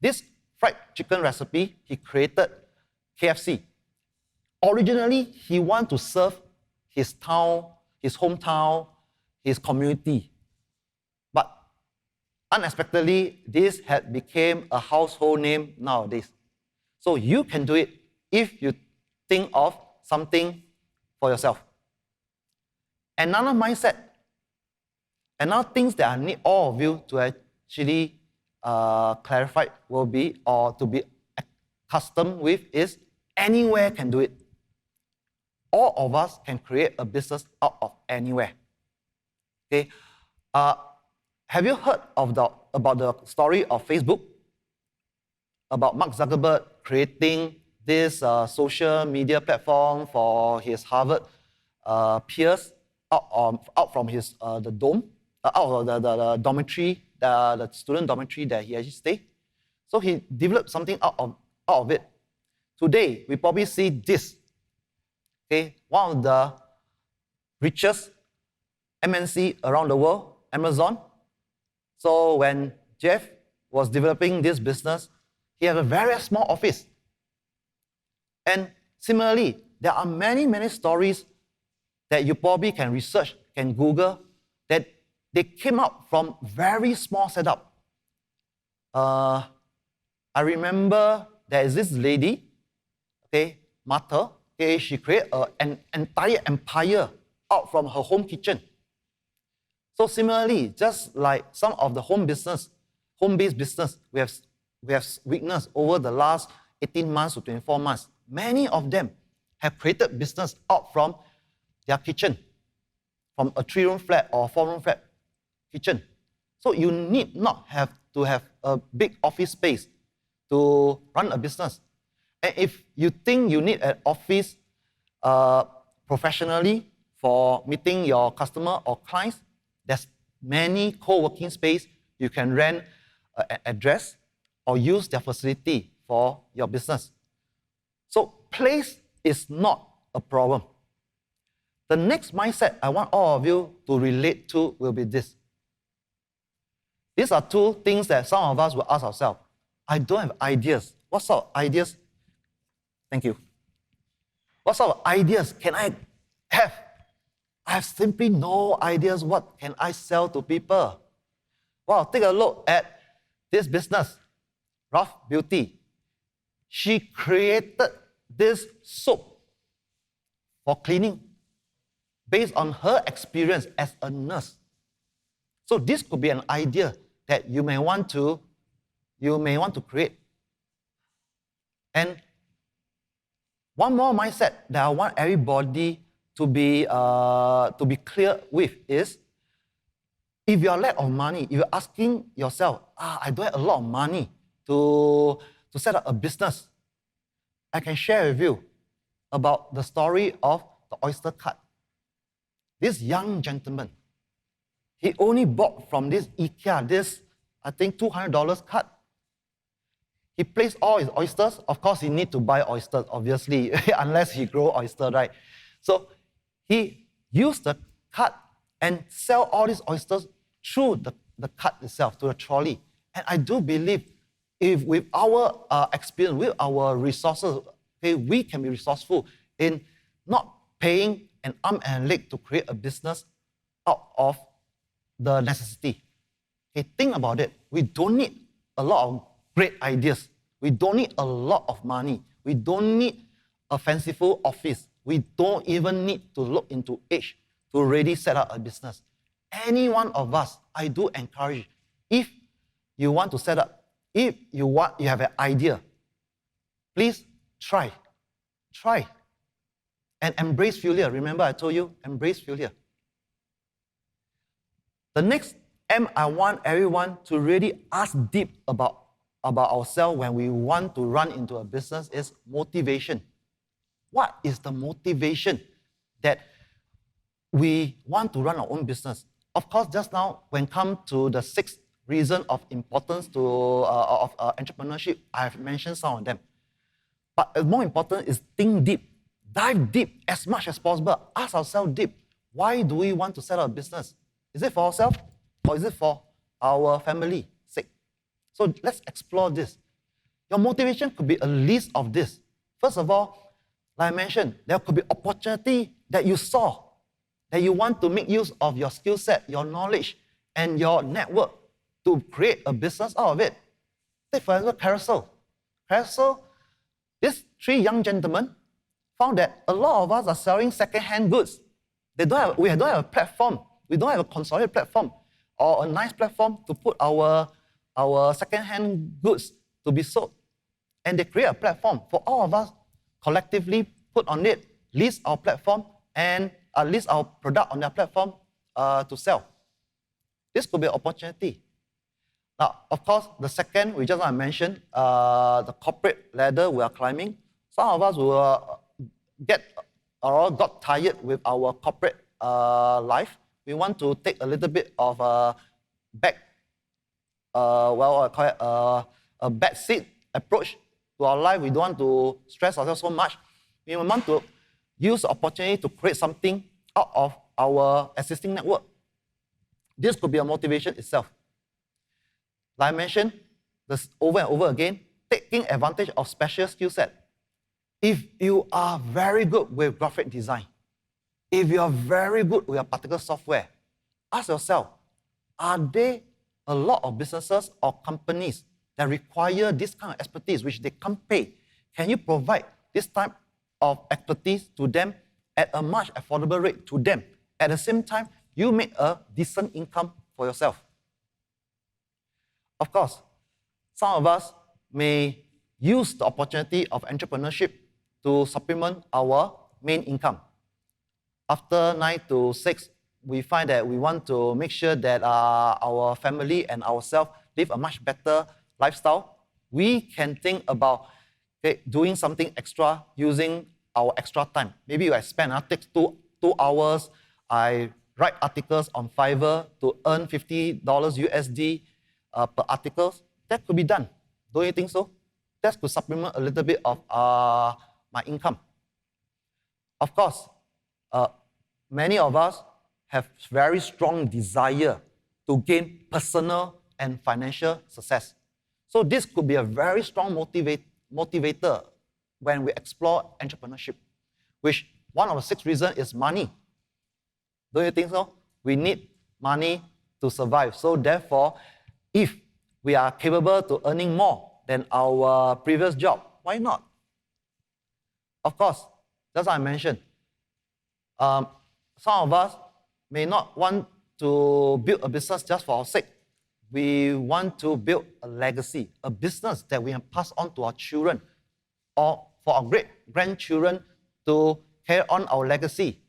this fried chicken recipe, he created KFC. Originally, he wanted to serve his town, his hometown, his community. But unexpectedly, this had become a household name nowadays. So you can do it if you think of something for yourself. Another mindset, another things that I need all of you to actually clarify will be, or to be accustomed with, is anywhere can do it. All of us can create a business out of anywhere. Okay, have you heard of about the story of Facebook? About Mark Zuckerberg creating this social media platform for his Harvard peers out from his the dormitory, the student dormitory that he actually stayed. So he developed something out of it. Today, we probably see this. Okay, one of the richest MNC around the world, Amazon. So when Jeff was developing this business, he had a very small office. And similarly, there are many, many stories that you probably can research, can Google, that they came out from very small setup. I remember there is this lady, okay, Martha, okay, she created an entire empire out from her home kitchen. So similarly, just like some of the home-based business we have witnessed over the last 18 months to 24 months, many of them have created business out from their kitchen, from a 3-room flat or 4-room flat kitchen. So you need not have to have a big office space to run a business. And if you think you need an office professionally for meeting your customer or clients, there's many co-working space. You can rent an address or use their facility for your business. So place is not a problem. The next mindset I want all of you to relate to will be this. These are two things that some of us will ask ourselves. I don't have ideas. What sort of ideas? Thank you. What sort of ideas can I have? I have simply no ideas what can I sell to people. Well, take a look at this business, Rough Beauty. She created this soap for cleaning based on her experience as a nurse. So this could be an idea that you may want to create. And one more mindset that I want everybody to be clear with is, if you're lack of money, if you're asking yourself, I don't have a lot of money to set up a business, I can share with you about the story of the Oyster card. This young gentleman, he only bought from this IKEA, this, I think, $200 card. He placed all his oysters. Of course, he need to buy oysters, obviously, unless he grow oyster, right? So he used the cart and sell all these oysters through the cart itself, to the trolley. And I do believe if with our experience, with our resources, okay, we can be resourceful in not paying an arm and a leg to create a business out of the necessity. Okay, think about it. We don't need a lot of great ideas. We don't need a lot of money. We don't need a fanciful office. We don't even need to look into age to really set up a business. Any one of us, I do encourage, if you want to set up, if you have an idea, please try. Try. And embrace failure. Remember I told you, embrace failure. The next M I want everyone to really ask deep about ourselves when we want to run into a business is motivation. What is the motivation that we want to run our own business? Of course, just now, when it comes to the 6 reasons of importance of entrepreneurship, I have mentioned some of them. But more important is think deep. Dive deep as much as possible. Ask ourselves deep. Why do we want to set up a business? Is it for ourselves or is it for our family sake? So let's explore this. Your motivation could be a list of this. First of all, like I mentioned, there could be opportunity that you saw, that you want to make use of your skill set, your knowledge, and your network to create a business out of it. Take for example, Carousel. Carousel, these 3 young gentlemen found that a lot of us are selling second-hand goods. We don't have a platform. We don't have a consolidated platform or a nice platform to put our second-hand goods to be sold. And they create a platform for all of us collectively put on it, list our platform and list our product on their platform to sell. This could be an opportunity. Now, of course, the second, we just want to mention, the corporate ladder we are climbing. Some of us will got tired with our corporate life. We want to take a little bit of a back seat approach to our life. We don't want to stress ourselves so much. We want to use the opportunity to create something out of our existing network. This could be a motivation itself. Like I mentioned, this over and over again, taking advantage of special skill set. If you are very good with graphic design, if you are very good with a particular software, ask yourself, are there a lot of businesses or companies that require this kind of expertise which they can't pay? Can you provide this type of expertise to them at a much affordable rate to them? At the same time, you make a decent income for yourself. Of course, some of us may use the opportunity of entrepreneurship to supplement our main income. After 9 to 6, we find that we want to make sure that our family and ourselves live a much better lifestyle, we can think about doing something extra using our extra time. Maybe I spend, takes two hours, I write articles on Fiverr to earn $50 USD per article. That could be done. Don't you think so? That could supplement a little bit of my income. Of course, many of us have very strong desire to gain personal and financial success. So this could be a very strong motivator when we explore entrepreneurship, which one of the 6 reasons is money. Don't you think so? We need money to survive. So therefore, if we are capable to earning more than our previous job, why not? Of course, that's what I mentioned. Some of us may not want to build a business just for our sake. We want to build a legacy, a business that we can pass on to our children or for our great-grandchildren to carry on our legacy.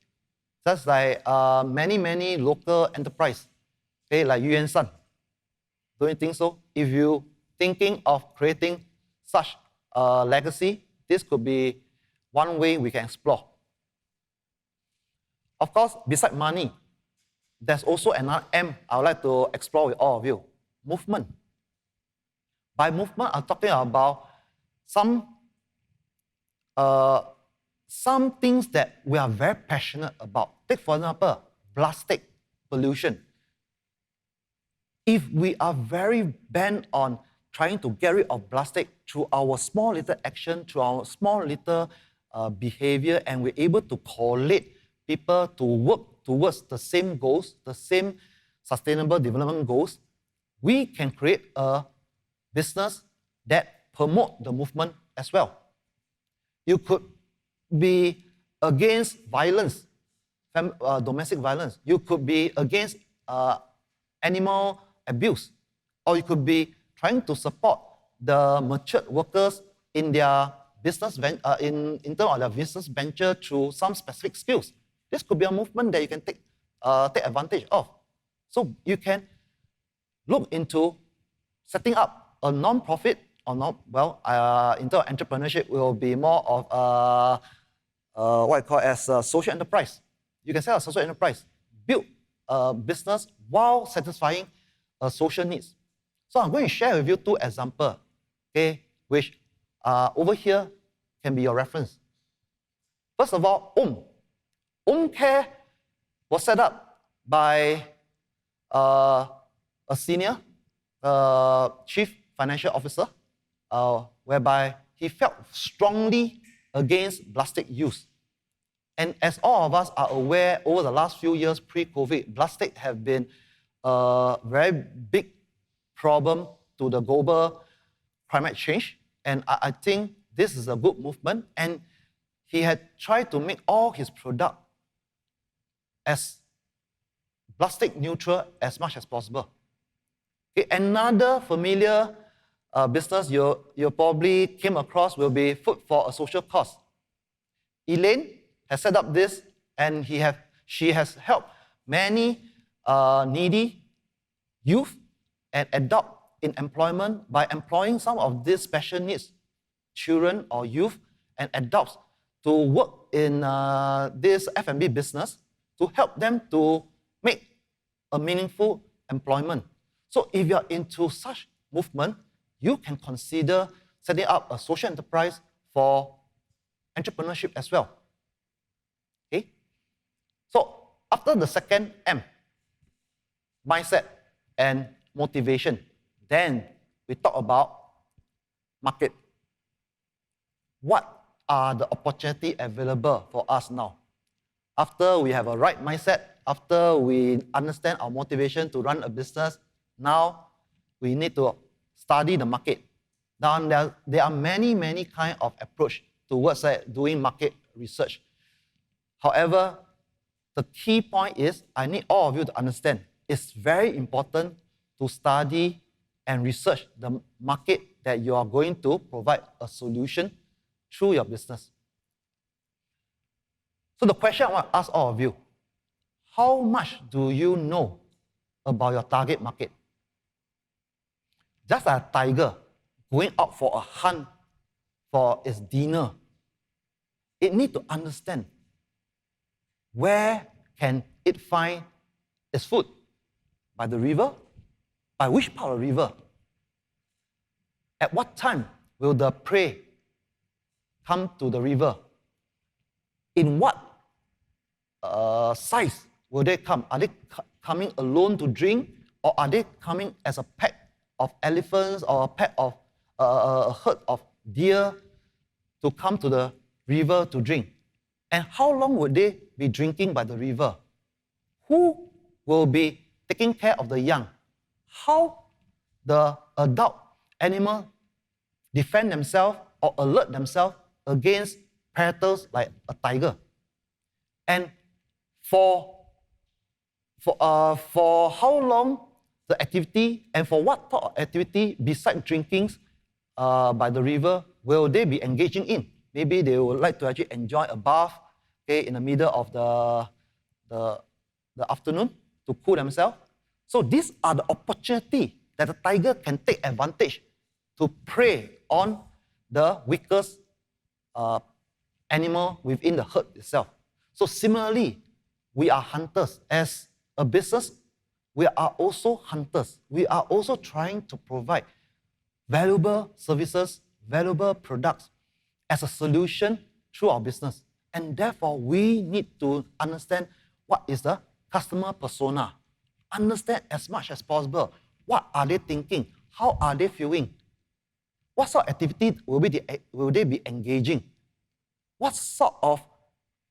Just like many local enterprise, like Yuan San. Don't you think so? If you thinking of creating such a legacy, this could be one way we can explore. Of course, besides money, there's also another M I would like to explore with all of you. Movement. By movement, I'm talking about some things that we are very passionate about. Take, for example, plastic pollution. If we are very bent on trying to get rid of plastic through our small little action, through our small little behavior, and we're able to collate people to work towards the same goals, the same sustainable development goals, we can create a business that promote the movement as well. You could be against violence, domestic violence. You could be against animal abuse, or you could be trying to support the matured workers in their business in terms of their business venture through some specific skills. This could be a movement that you can take advantage of. So you can look into setting up a non-profit or not. Well, in terms of entrepreneurship, will be more of what I call as a social enterprise. You can set up a social enterprise, build a business while satisfying social needs. So I'm going to share with you 2 examples, okay, which over here can be your reference. First of all, Care was set up by a senior chief financial officer, whereby he felt strongly against plastic use. And as all of us are aware, over the last few years pre-COVID, plastic have been a very big problem to the global climate change. And I think this is a good movement. And he had tried to make all his product as plastic neutral as much as possible. Okay, another familiar business you probably came across will be Food for a Social Cause. Elaine has set up this, and she has helped many needy youth and adult in employment by employing some of these special needs children or youth and adults to work in this F&B business to help them to make a meaningful employment. So if you're into such movement, you can consider setting up a social enterprise for entrepreneurship as well. Okay? So after the second M, mindset and motivation, then we talk about market. What are the opportunities available for us now? After we have a right mindset, after we understand our motivation to run a business, now we need to study the market. Now there are many kinds of approach towards doing market research. However, the key point is I need all of you to understand it's very important to study and research the market that you are going to provide a solution through your business. So the question I want to ask all of you, how much do you know about your target market? just like a tiger going out for a hunt for its dinner, it needs to understand where can it find its food. By the river? By which part of the river? At what time will the prey come to the river? In what size will they come? Are they coming alone to drink, or are they coming as a pack of elephants or a pack of a herd of deer to come to the river to drink? And how long would they be drinking by the river? Who will be taking care of the young? How the adult animal defend themselves or alert themselves against predators like a tiger? And for how long the activity, and for what type of activity besides drinking by the river will they be engaging in? Maybe they would like to actually enjoy a bath, okay, in the middle of the afternoon to cool themselves. So these are the opportunities that the tiger can take advantage to prey on the weakest animal within the herd itself. So similarly, we are hunters. As a business, we are also hunters. We are also trying to provide valuable services, valuable products as a solution through our business. And therefore, we need to understand what is the customer persona. Understand as much as possible. What are they thinking? How are they feeling? What sort of activity will they be engaging? What sort of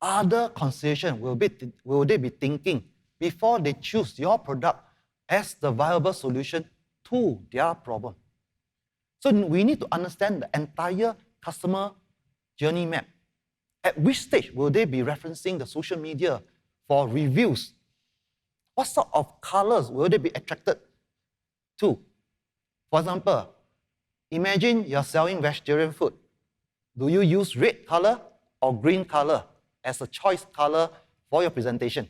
other consideration will they be thinking before they choose your product as the viable solution to their problem? So we need to understand the entire customer journey map. At which stage will they be referencing the social media for reviews? What sort of colors will they be attracted to? For example, imagine you're selling vegetarian food. Do you use red color or green color as a choice color for your presentation?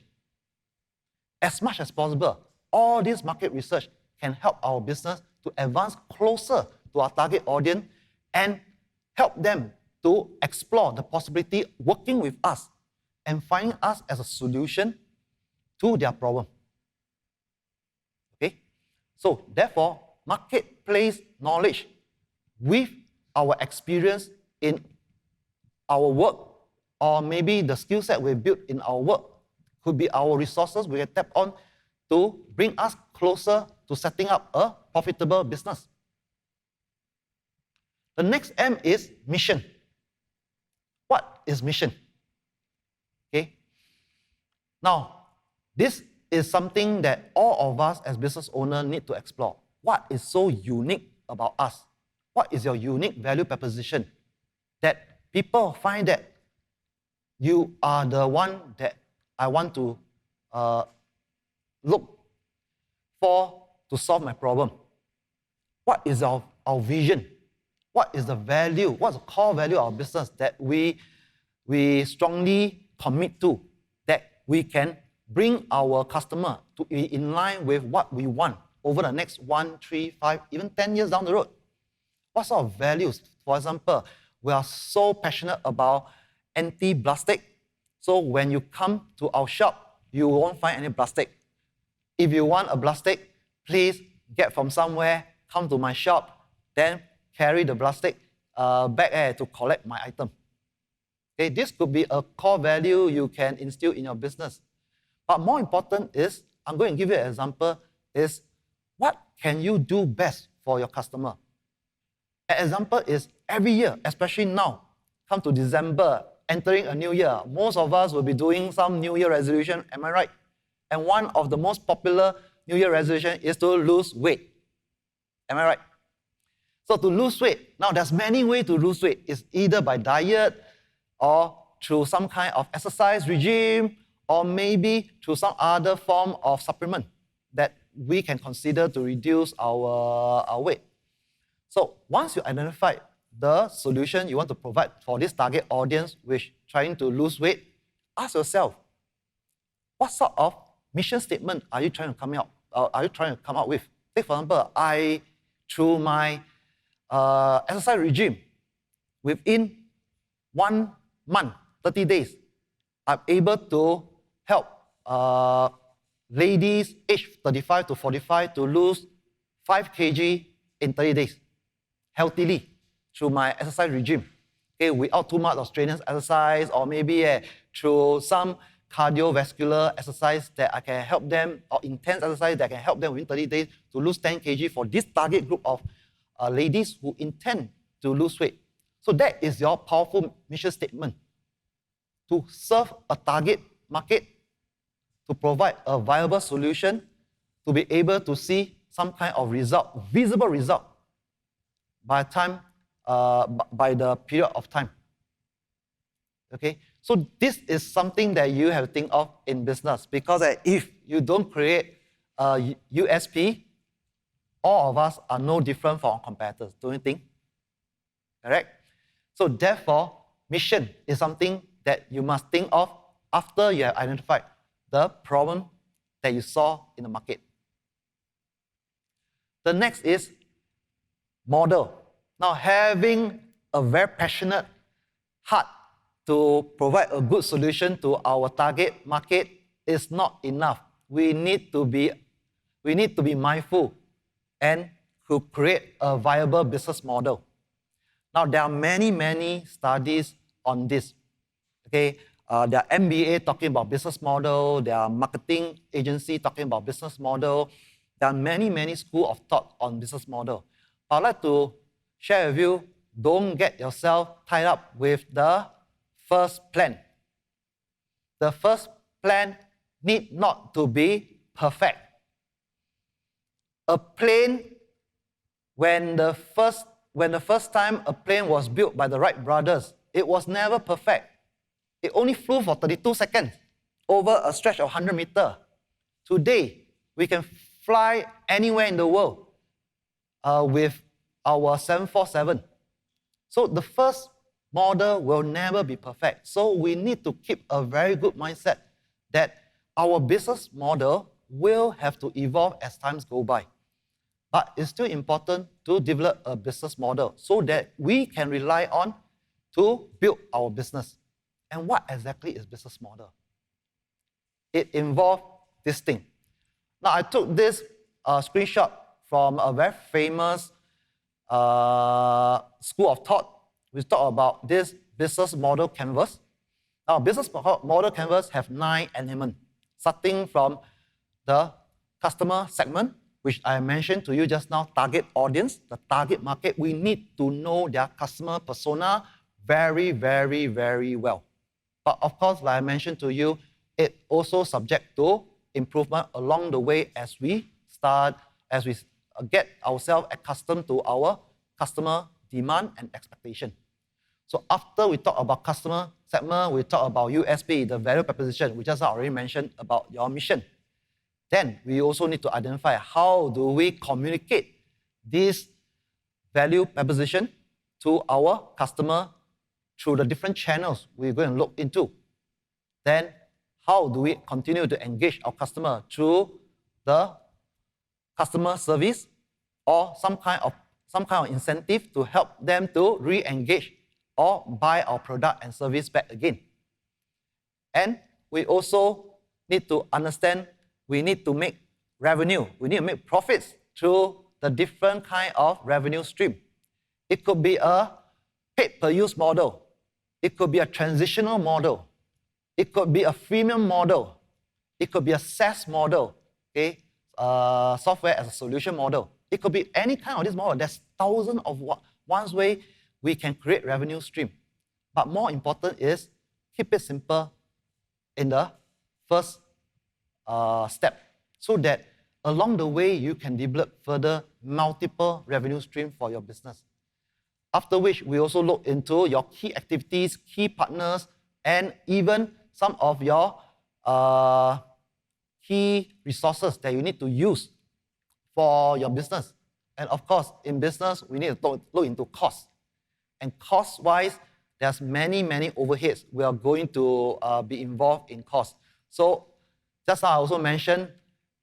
As much as possible, all this market research can help our business to advance closer to our target audience and help them to explore the possibility working with us and finding us as a solution to their problem. Okay? So therefore, marketplace knowledge with our experience in our work, or maybe the skill set we built in our work, could be our resources we can tap on to bring us closer to setting up a profitable business. The next M is mission. What is mission? Okay. Now, this is something that all of us as business owners need to explore. What is so unique about us? What is your unique value proposition that people find that you are the one that I want to look for to solve my problem? What is our vision? What is the value? What's the core value of our business that we strongly commit to, that we can bring our customer to be in line with what we want over the next 1, 3, 5, even 10 years down the road? What sort of values? For example, we are so passionate about anti-plastic. So when you come to our shop, you won't find any plastic. If you want a plastic, please get from somewhere, come to my shop, then carry the plastic back to collect my item. Okay, this could be a core value you can instill in your business. But more important is, I'm going to give you an example, is what can you do best for your customer? An example is every year, especially now, come to December, entering a new year, most of us will be doing some New Year resolution, am I right? And one of the most popular New Year resolution is to lose weight. Am I right? So to lose weight, now there's many ways to lose weight. It's either by diet or through some kind of exercise regime, or maybe through some other form of supplement that we can consider to reduce our weight. So once you identify the solution you want to provide for this target audience which trying to lose weight, ask yourself, what sort of mission statement are you trying to come out with? Take for example, I through my exercise regime, within 1 month, 30 days, I'm able to help ladies aged 35 to 45 to lose 5 kg in 30 days, healthily, through my exercise regime. Okay, without too much of strenuous exercise, or maybe through some cardiovascular exercise that I can help them, or intense exercise that can help them within 30 days to lose 10 kg for this target group of ladies who intend to lose weight. So that is your powerful mission statement, to serve a target market, to provide a viable solution, to be able to see some kind of result, visible result, by the period of time. Okay, so this is something that you have to think of in business, because if you don't create a USP, all of us are no different from our competitors, don't you think? Correct? So therefore, mission is something that you must think of after you have identified the problem that you saw in the market. The next is model. Now, having a very passionate heart to provide a good solution to our target market is not enough. We need to be mindful and to create a viable business model. Now, there are many studies on this. Okay, there are MBA talking about business model. There are marketing agency talking about business model. There are many schools of thought on business model. I'd like to share with you, don't get yourself tied up with the first plan. The first plan need not to be perfect. A plane, when the first time a plane was built by the Wright brothers, it was never perfect. It only flew for 32 seconds over a stretch of 100 meters. Today, we can fly anywhere in the world with our 747. So the first model will never be perfect. So we need to keep a very good mindset that our business model will have to evolve as times go by. But it's still important to develop a business model so that we can rely on to build our business. And what exactly is business model? It involves this thing. Now, I took this screenshot from a very famous school of thought. We talk about this business model canvas. Now, business model canvas have 9 elements, starting from the customer segment, which I mentioned to you just now, target audience, the target market. We need to know their customer persona very well. But of course, like I mentioned to you, it also subject to improvement along the way as we get ourselves accustomed to our customer demand and expectation. So after we talk about customer segment, we talk about USP, the value proposition, which just already mentioned about your mission. Then we also need to identify how do we communicate this value proposition to our customer through the different channels we're going to look into. Then how do we continue to engage our customer through the customer service or some kind of incentive to help them to re-engage or buy our product and service back again. And we also need to understand we need to make revenue. We need to make profits through the different kind of revenue stream. It could be a paid-per-use model. It could be a transitional model. It could be a freemium model. It could be a SaaS model, okay? Software as a solution model. It could be any kind of this model. There's thousands of one way we can create revenue stream. But more important is keep it simple in the first step, so that along the way you can develop further multiple revenue streams for your business. After which we also look into your key activities, key partners, and even some of your key resources that you need to use for your business. And of course, in business, we need to look into cost. And cost-wise, there's many overheads we are going to be involved in cost. So just now I also mentioned,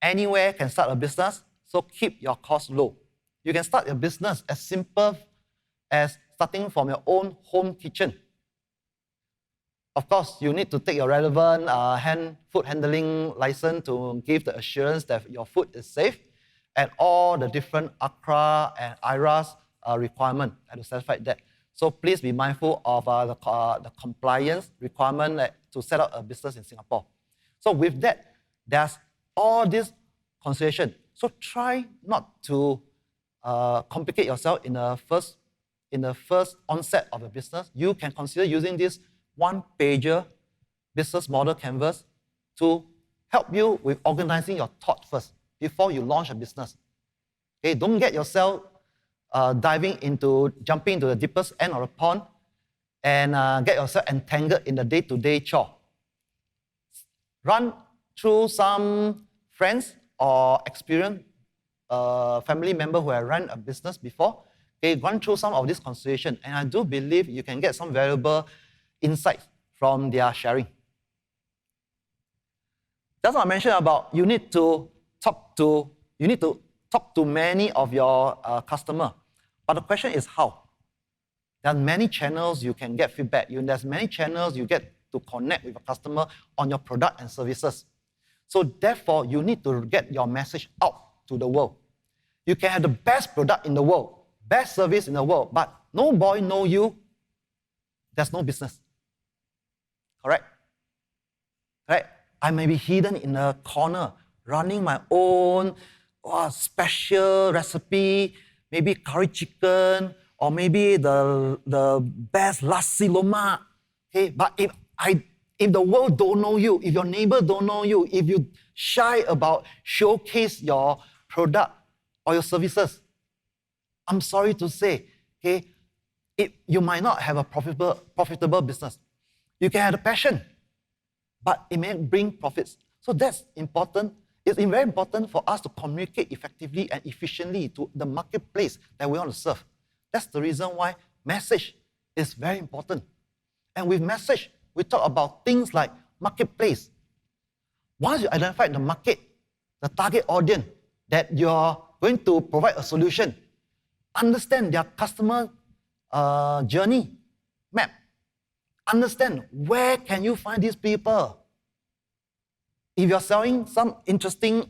anywhere can start a business, so keep your costs low. You can start your business as simple as starting from your own home kitchen. Of course, you need to take your relevant food handling license to give the assurance that your food is safe, and all the different ACRA and IRAS requirement to satisfy that. So please be mindful of the compliance requirement to set up a business in Singapore. So with that, there's all this consideration. So try not to complicate yourself in the first onset of a business. You can consider using this one-pager business model canvas to help you with organizing your thought first before you launch a business. Okay, don't get yourself jumping into the deepest end of the pond and get yourself entangled in the day-to-day chore. Run through some friends or experienced family member who have run a business before. Okay, run through some of this consideration, and I do believe you can get some valuable insights from their sharing. That's what I mentioned about you need to talk to many of your customers. But the question is how? There are many channels you can get feedback. There's many channels you get to connect with a customer on your product and services. So therefore, you need to get your message out to the world. You can have the best product in the world, best service in the world, but nobody knows you, there's no business. Correct? Right? I may be hidden in a corner, running my own special recipe, maybe curry chicken, or maybe the best nasi lemak. Okay? But if the world don't know you, if your neighbor don't know you, if you shy about showcase your product or your services, I'm sorry to say, okay, you might not have a profitable business. You can have a passion, but it may bring profits. So that's important. It's very important for us to communicate effectively and efficiently to the marketplace that we want to serve. That's the reason why message is very important. And with message, we talk about things like marketplace. Once you identify the market, the target audience that you're going to provide a solution, understand their customer journey map. Understand where can you find these people. If you're selling some interesting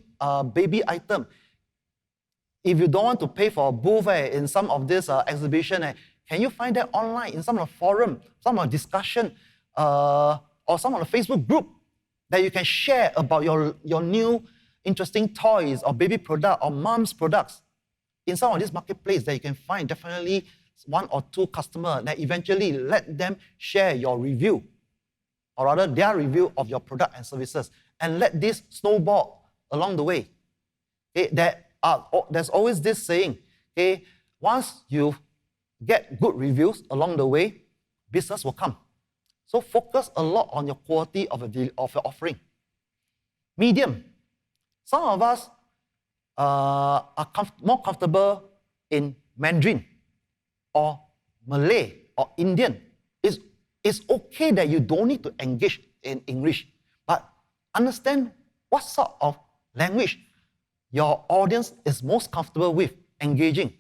baby item, if you don't want to pay for a booth in some of this exhibition, can you find that online in some of the forum, some of the discussion, or some of the Facebook group that you can share about your new interesting toys or baby product or mom's products? In some of this marketplace that you can find definitely one or two customers that eventually let them share your review, or rather their review of your product and services, and let this snowball along the way. Okay, there's always this saying, okay, once you get good reviews along the way, business will come. So focus a lot on your quality of your offering. Medium. Some of us are more comfortable in Mandarin or Malay or Indian. It's okay that you don't need to engage in English, but understand what sort of language your audience is most comfortable with engaging.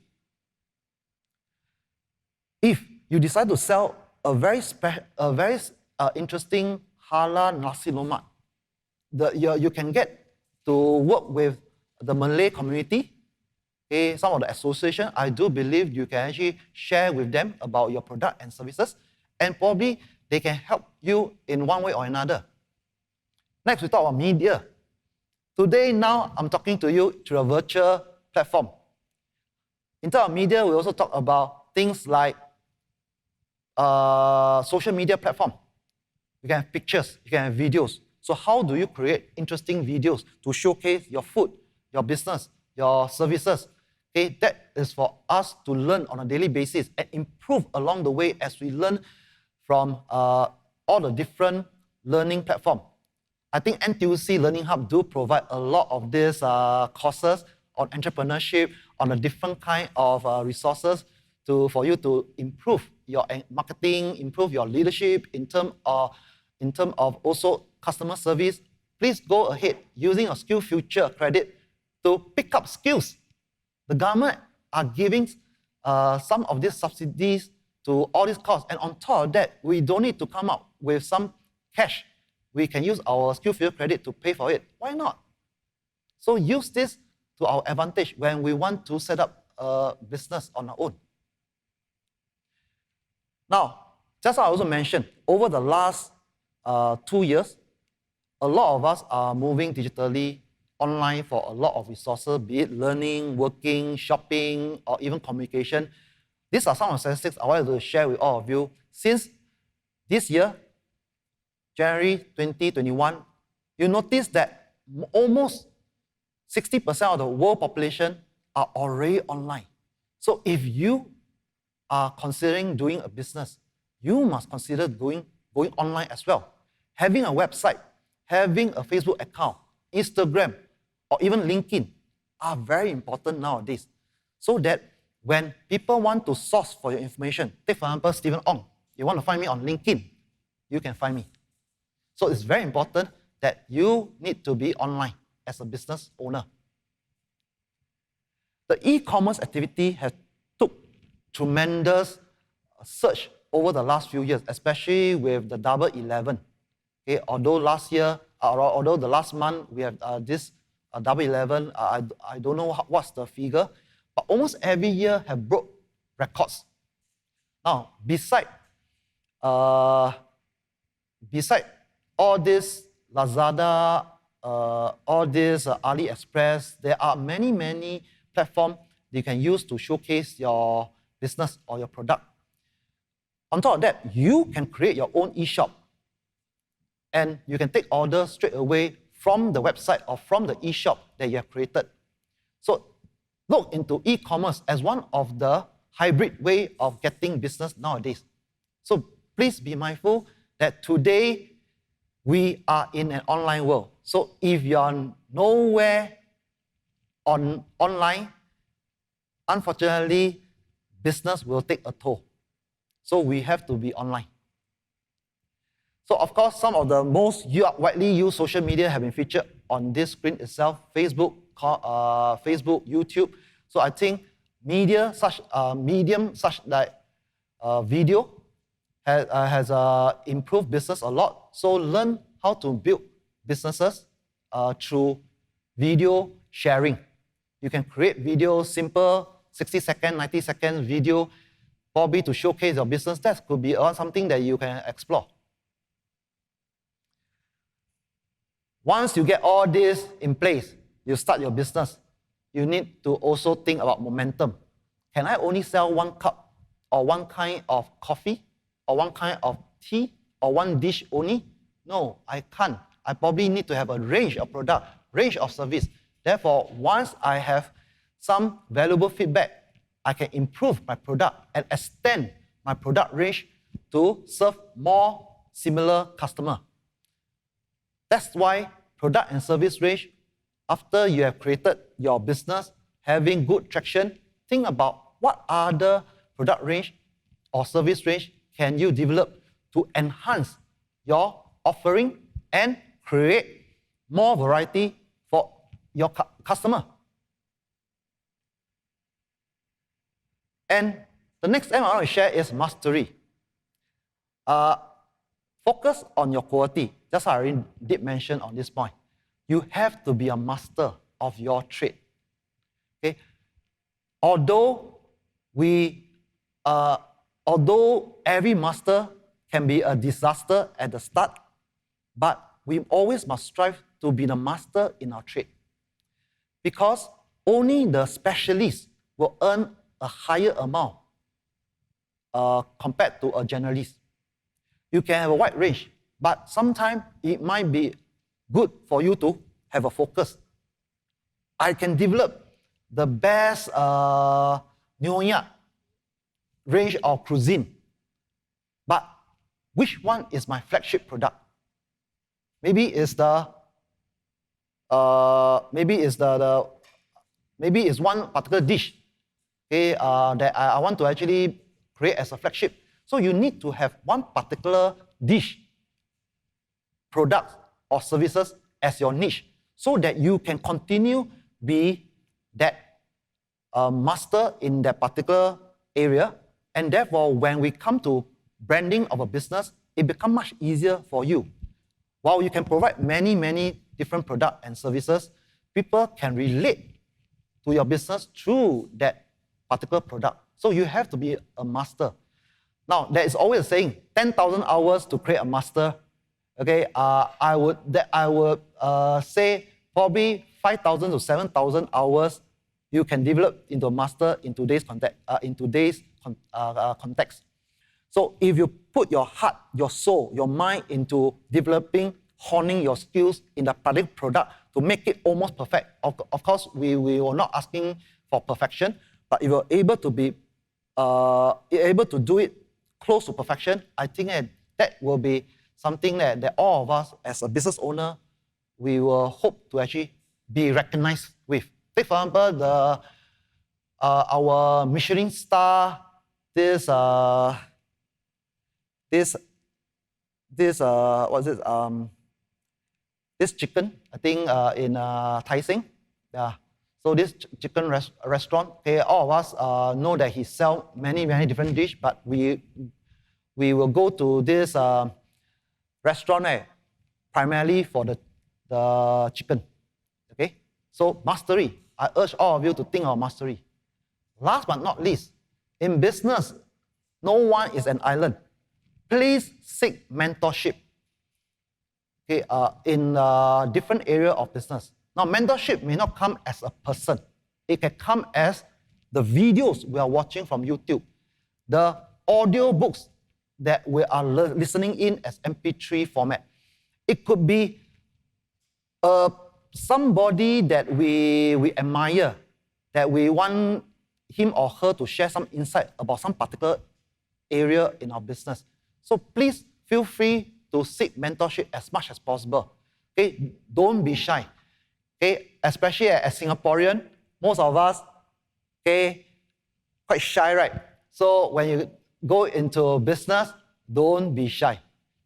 If you decide to sell a very interesting halal nasi lemak, you can get to work with the Malay community, okay, some of the association. I do believe you can actually share with them about your product and services, and probably they can help you in one way or another. Next, we talk about media. Today, now, I'm talking to you through a virtual platform. In terms of media, we also talk about things like social media platform. You can have pictures, you can have videos. So how do you create interesting videos to showcase your food, your business, your services? Okay, that is for us to learn on a daily basis and improve along the way as we learn from all the different learning platforms. I think NTUC Learning Hub do provide a lot of these courses on entrepreneurship, on the different kind of resources for you to improve your marketing, improve your leadership in terms of also customer service. Please go ahead using your SkillsFuture credit to pick up skills. The government are giving some of these subsidies to all these costs. And on top of that, we don't need to come up with some cash. We can use our skill future credit to pay for it. Why not? So use this to our advantage when we want to set up a business on our own. Now, just as I also mentioned, over the last 2 years, a lot of us are moving digitally online for a lot of resources, be it learning, working, shopping, or even communication. These are some of the statistics I wanted to share with all of you. Since this year, January 2021, you notice that almost 60% of the world population are already online. So if you are considering doing a business, you must consider going online as well. Having a website, having a Facebook account, Instagram, or even LinkedIn are very important nowadays. So that when people want to source for your information, take for example, Stephen Ong, you want to find me on LinkedIn, you can find me. So it's very important that you need to be online as a business owner. The e-commerce activity has took tremendous surge over the last few years, especially with the Double 11. Okay, although the last month we have this Double 11, I don't know what's the figure, but almost every year have broke records. Now, beside all this Lazada, all this AliExpress, there are many platforms you can use to showcase your business or your product. On top of that, you can create your own e-shop, and you can take orders straight away from the website or from the e-shop that you have created. So look into e-commerce as one of the hybrid way of getting business nowadays. So please be mindful that today we are in an online world. So if you're nowhere online, unfortunately, business will take a toll. So we have to be online. So of course, some of the most widely used social media have been featured on this screen itself: Facebook, YouTube. So I think medium such like video has improved business a lot. So learn how to build businesses through video sharing. You can create videos, simple 60-second, 90-second video, probably to showcase your business. That could be something that you can explore. Once you get all this in place, you start your business, you need to also think about momentum. Can I only sell one cup or one kind of coffee or one kind of tea or one dish only? No, I can't. I probably need to have a range of product, range of service. Therefore, once I have some valuable feedback, I can improve my product and extend my product range to serve more similar customers. That's why product and service range, after you have created your business, having good traction, think about what other product range or service range can you develop to enhance your offering and create more variety for your customer. And the next thing I want to share is mastery. Focus on your quality. Just as I already did mention on this point. You have to be a master of your trade. Okay? Although every master can be a disaster at the start, but we always must strive to be the master in our trade. Because only the specialists will earn a higher amount compared to a generalist. You can have a wide range, but sometimes it might be good for you to have a focus. I can develop the best Nyonya range of cuisine, but which one is my flagship product? Maybe it's one particular dish, okay, that I want to actually create as a flagship. So you need to have one particular dish, product, or services as your niche, so that you can continue be that a master in that particular area, and therefore when we come to branding of a business, it becomes much easier for you. While you can provide many, many different products and services, people can relate to your business through that particular product. So you have to be a master. Now, there is always a saying, 10,000 hours to create a master. Okay, I would say probably 5,000 to 7,000 hours you can develop into a master in today's context. So if you put your heart, your soul, your mind into developing, honing your skills in the particular product to make it almost perfect. Of course, we were not asking for perfection, but if you're able to be able to do it close to perfection, I think that will be something that all of us as a business owner, we will hope to actually be recognized with. Take for example, our Michelin star, this chicken, I think in Tai Seng. Yeah. So this chicken restaurant, okay, all of us know that he sells many, many different dishes, but we will go to this restaurant primarily for the chicken. Okay? So mastery. I urge all of you to think of mastery. Last but not least, in business, no one is an island. Please seek mentorship, okay, in different area of business. Now, mentorship may not come as a person. It can come as the videos we are watching from YouTube, the audio books that we are listening in as MP3 format. It could be somebody that we admire, that we want him or her to share some insight about some particular area in our business. So please feel free to seek mentorship as much as possible. Okay? Don't be shy. Okay? Especially as Singaporean, most of us, okay, quite shy, right? So when you go into business, don't be shy.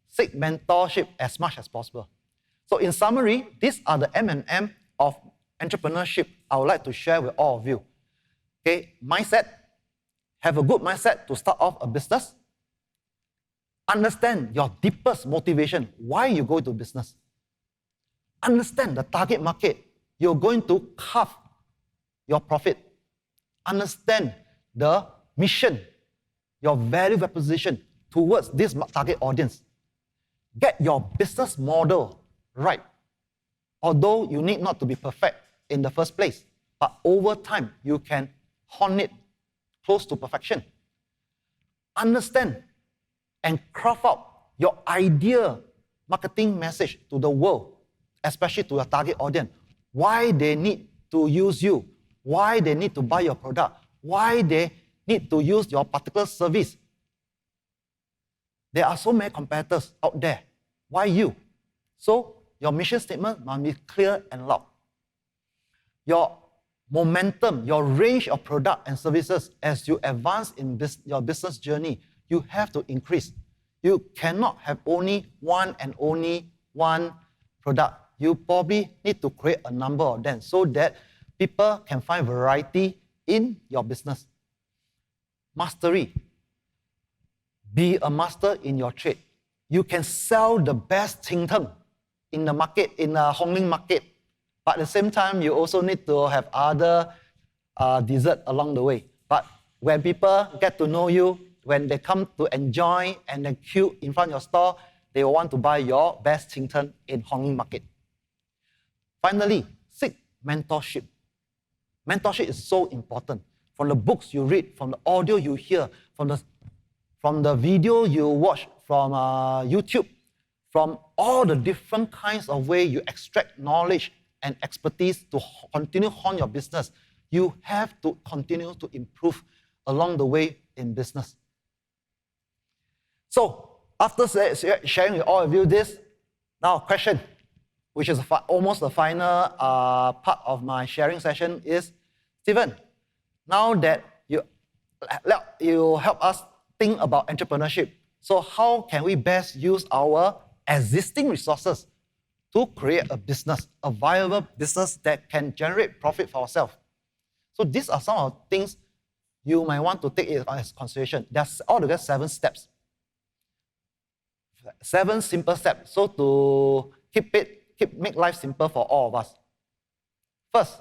Seek mentorship as much as possible. So in summary, these are the M&M of entrepreneurship I would like to share with all of you. Okay, mindset. Have a good mindset to start off a business. Understand your deepest motivation, why you go to business. Understand the target market. You're going to carve your profit. Understand the mission, your value proposition towards this target audience. Get your business model right. Although you need not to be perfect in the first place, but over time you can hone it close to perfection. Understand and craft out your ideal marketing message to the world, especially to your target audience. Why they need to use you, why they need to buy your product, why they need to use your particular service. There are so many competitors out there. Why you? So your mission statement must be clear and loud. Your momentum, your range of product and services as you advance in your business journey, you have to increase. You cannot have only one product. You probably need to create a number of them so that people can find variety in your business. Mastery. Be a master in your trade. You can sell the best ting teng in the market, in the Hongling market, but at the same time, you also need to have other dessert along the way. But when people get to know you, when they come to enjoy and then queue in front of your store, they will want to buy your best ting teng in Hongling market. Finally, seek mentorship. Mentorship is so important. From the books you read, from the audio you hear, from the video you watch from YouTube, from all the different kinds of ways you extract knowledge and expertise to continue hone your business, you have to continue to improve along the way in business. So, after sharing with all of you this, now question, which is almost the final part of my sharing session is, Stephen, now that you help us think about entrepreneurship, so how can we best use our existing resources to create a business, a viable business that can generate profit for ourselves? So these are some of the things you might want to take it as consideration. There's altogether 7 steps. 7 simple steps. So to make life simple for all of us. First,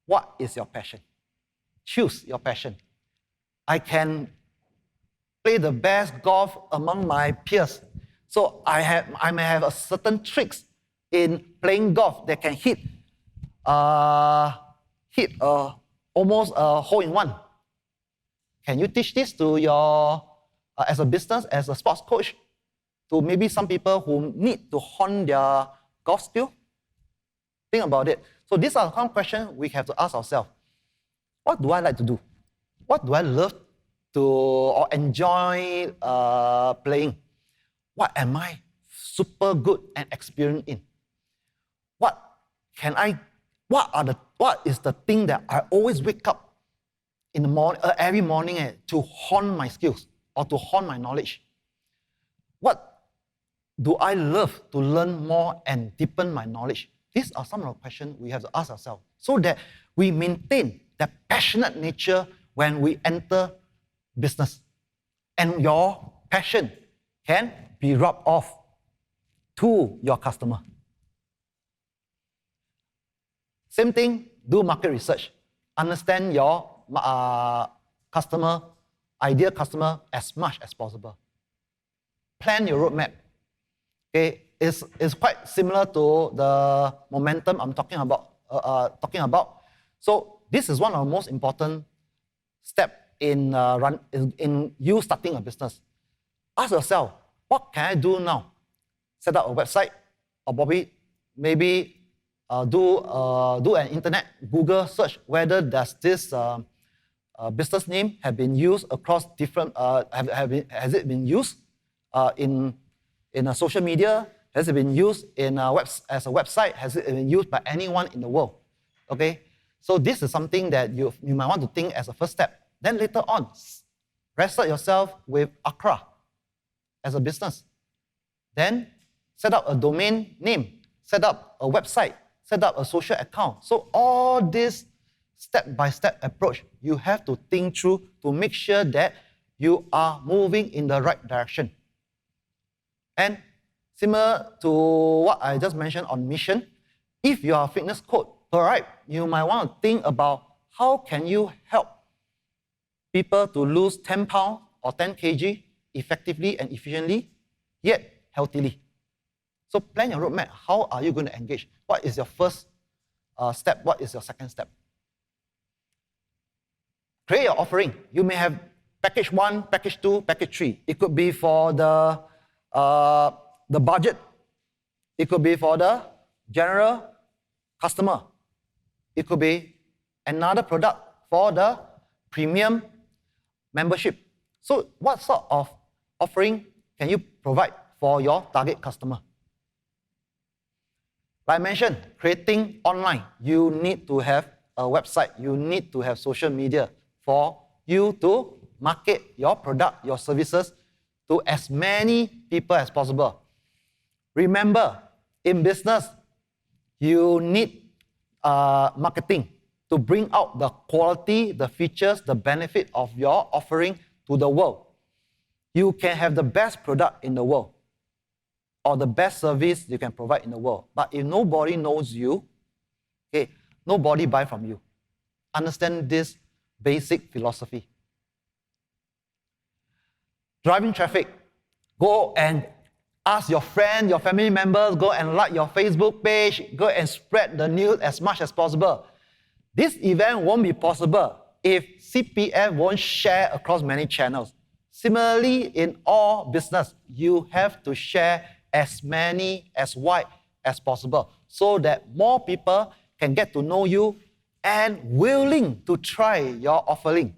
what is your passion? Choose your passion. I can play the best golf among my peers. So I may have a certain tricks in playing golf that can hit almost a hole in one. Can you teach this to your as a business, as a sports coach, to maybe some people who need to hone their golf skill? Think about it. So these are some questions we have to ask ourselves. What do I like to do? What do I love to or enjoy playing? What am I super good and experienced in? What is the thing that I always wake up in the morning, every morning to hone my skills or to hone my knowledge? What do I love to learn more and deepen my knowledge? These are some of the questions we have to ask ourselves so that we maintain that passionate nature when we enter business. And your passion can be rubbed off to your customer. Same thing, do market research. Understand your ideal customer as much as possible. Plan your roadmap. Okay, it's quite similar to the momentum I'm talking about. So this is one of the most important steps in you starting a business. Ask yourself, what can I do now? Set up a website, or maybe do an internet Google search whether does this business name have been used across different has it been used in a social media? Has it been used as a website? Has it been used by anyone in the world? Okay, so this is something that you might want to think as a first step. Then later on, register yourself with Accra as a business. Then set up a domain name, set up a website, set up a social account. So all this step-by-step approach, you have to think through to make sure that you are moving in the right direction. And similar to what I just mentioned on mission, if you are a fitness coach, alright, you might want to think about how can you help people to lose 10 pounds or 10 kg effectively and efficiently, yet healthily. So plan your roadmap. How are you going to engage? What is your first step? What is your second step? Create your offering. You may have package 1, package 2, package 3. It could be for the budget. It could be for the general customer. It could be another product for the premium membership. So what sort of offering can you provide for your target customer? Like I mentioned, creating online, you need to have a website, you need to have social media for you to market your product, your services to as many people as possible. Remember, in business, you need marketing to bring out the quality, the features, the benefit of your offering to the world. You can have the best product in the world or the best service you can provide in the world. But if nobody knows you, okay, nobody buy from you. Understand this basic philosophy. Driving traffic. Go and ask your friend, your family members, go and like your Facebook page, go and spread the news as much as possible. This event won't be possible if CPF won't share across many channels. Similarly, in all business, you have to share as many, as wide as possible so that more people can get to know you and willing to try your offering.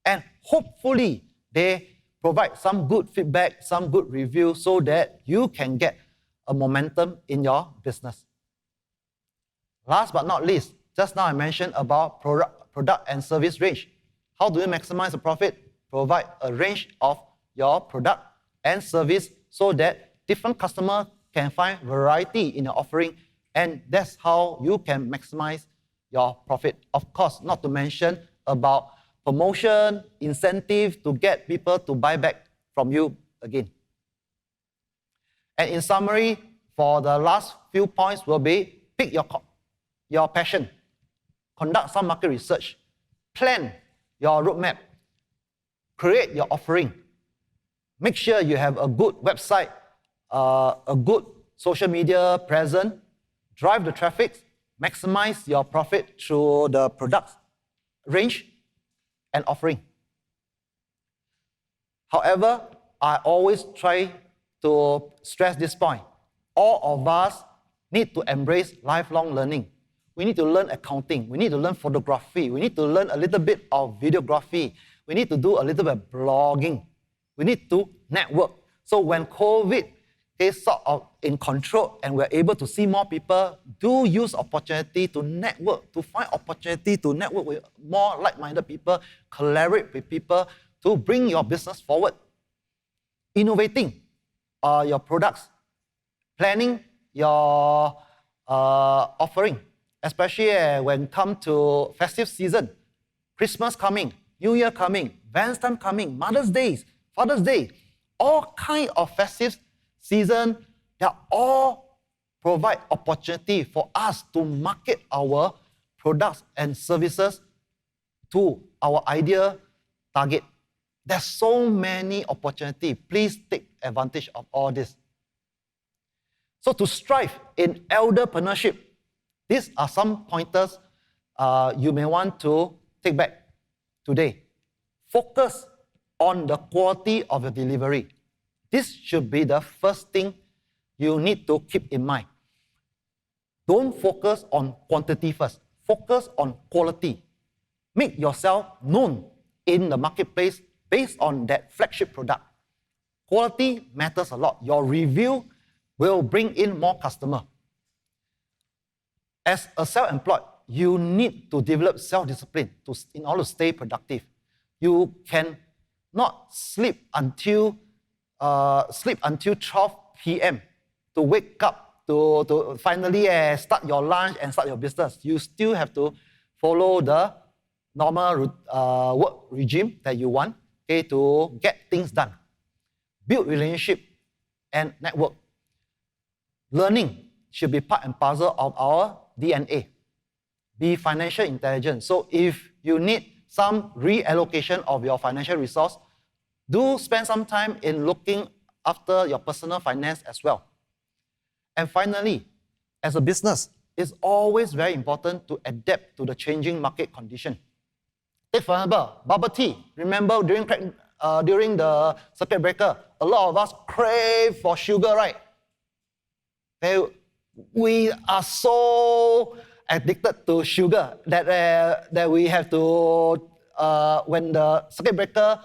And hopefully, they provide some good feedback, some good review so that you can get a momentum in your business. Last but not least, just now I mentioned about product and service range. How do you maximize the profit? Provide a range of your product and service so that different customers can find variety in your offering, and that's how you can maximize your profit. Of course, not to mention about promotion, incentive to get people to buy back from you again. And in summary, for the last few points will be pick your passion, conduct some market research, plan your roadmap, create your offering, make sure you have a good website, a good social media presence, drive the traffic, maximize your profit through the product range and offering. However, I always try to stress this point. All of us need to embrace lifelong learning. We need to learn accounting. We need to learn photography. We need to learn a little bit of videography. We need to do a little bit of blogging. We need to network. So when COVID is sort of in control and we're able to see more people, do use opportunity to network, to find opportunity to network with more like-minded people, collaborate with people to bring your business forward. Innovating your products, planning your offering, especially when it comes to festive season, Christmas coming, New Year coming, Valentine's time coming, Mother's Day, Father's Day, all kind of festive season, they all provide opportunity for us to market our products and services to our ideal target. There's so many opportunities. Please take advantage of all this. So to strive in elderpreneurship, these are some pointers you may want to take back today. Focus on the quality of your delivery. This should be the first thing you need to keep in mind. Don't focus on quantity first. Focus on quality. Make yourself known in the marketplace based on that flagship product. Quality matters a lot. Your review will bring in more customers. As a self-employed, you need to develop self-discipline in order to stay productive. You can not sleep until 12 p.m. to wake up to finally start your lunch and start your business. You still have to follow the normal work regime that you want, okay, to get things done. Build relationship and network. Learning should be part and parcel of our DNA. Be financial intelligent. So if you need some reallocation of your financial resource, do spend some time in looking after your personal finance as well. And finally, as a business, it's always very important to adapt to the changing market condition. Take for example, bubble tea. Remember during the circuit breaker, a lot of us crave for sugar, right? We are so addicted to sugar that we have to, when the circuit breaker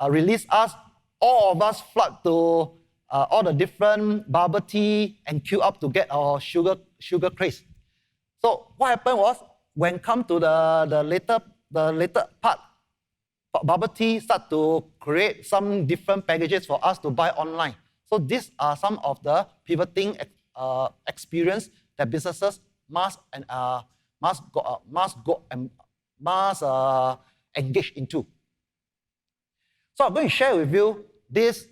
released us, all of us flood to all the different bubble tea and queue up to get our sugar craze. So what happened was, when come to the later part, bubble tea start to create some different packages for us to buy online. So these are some of the pivoting experience that businesses must engage into. So I'm going to share with you this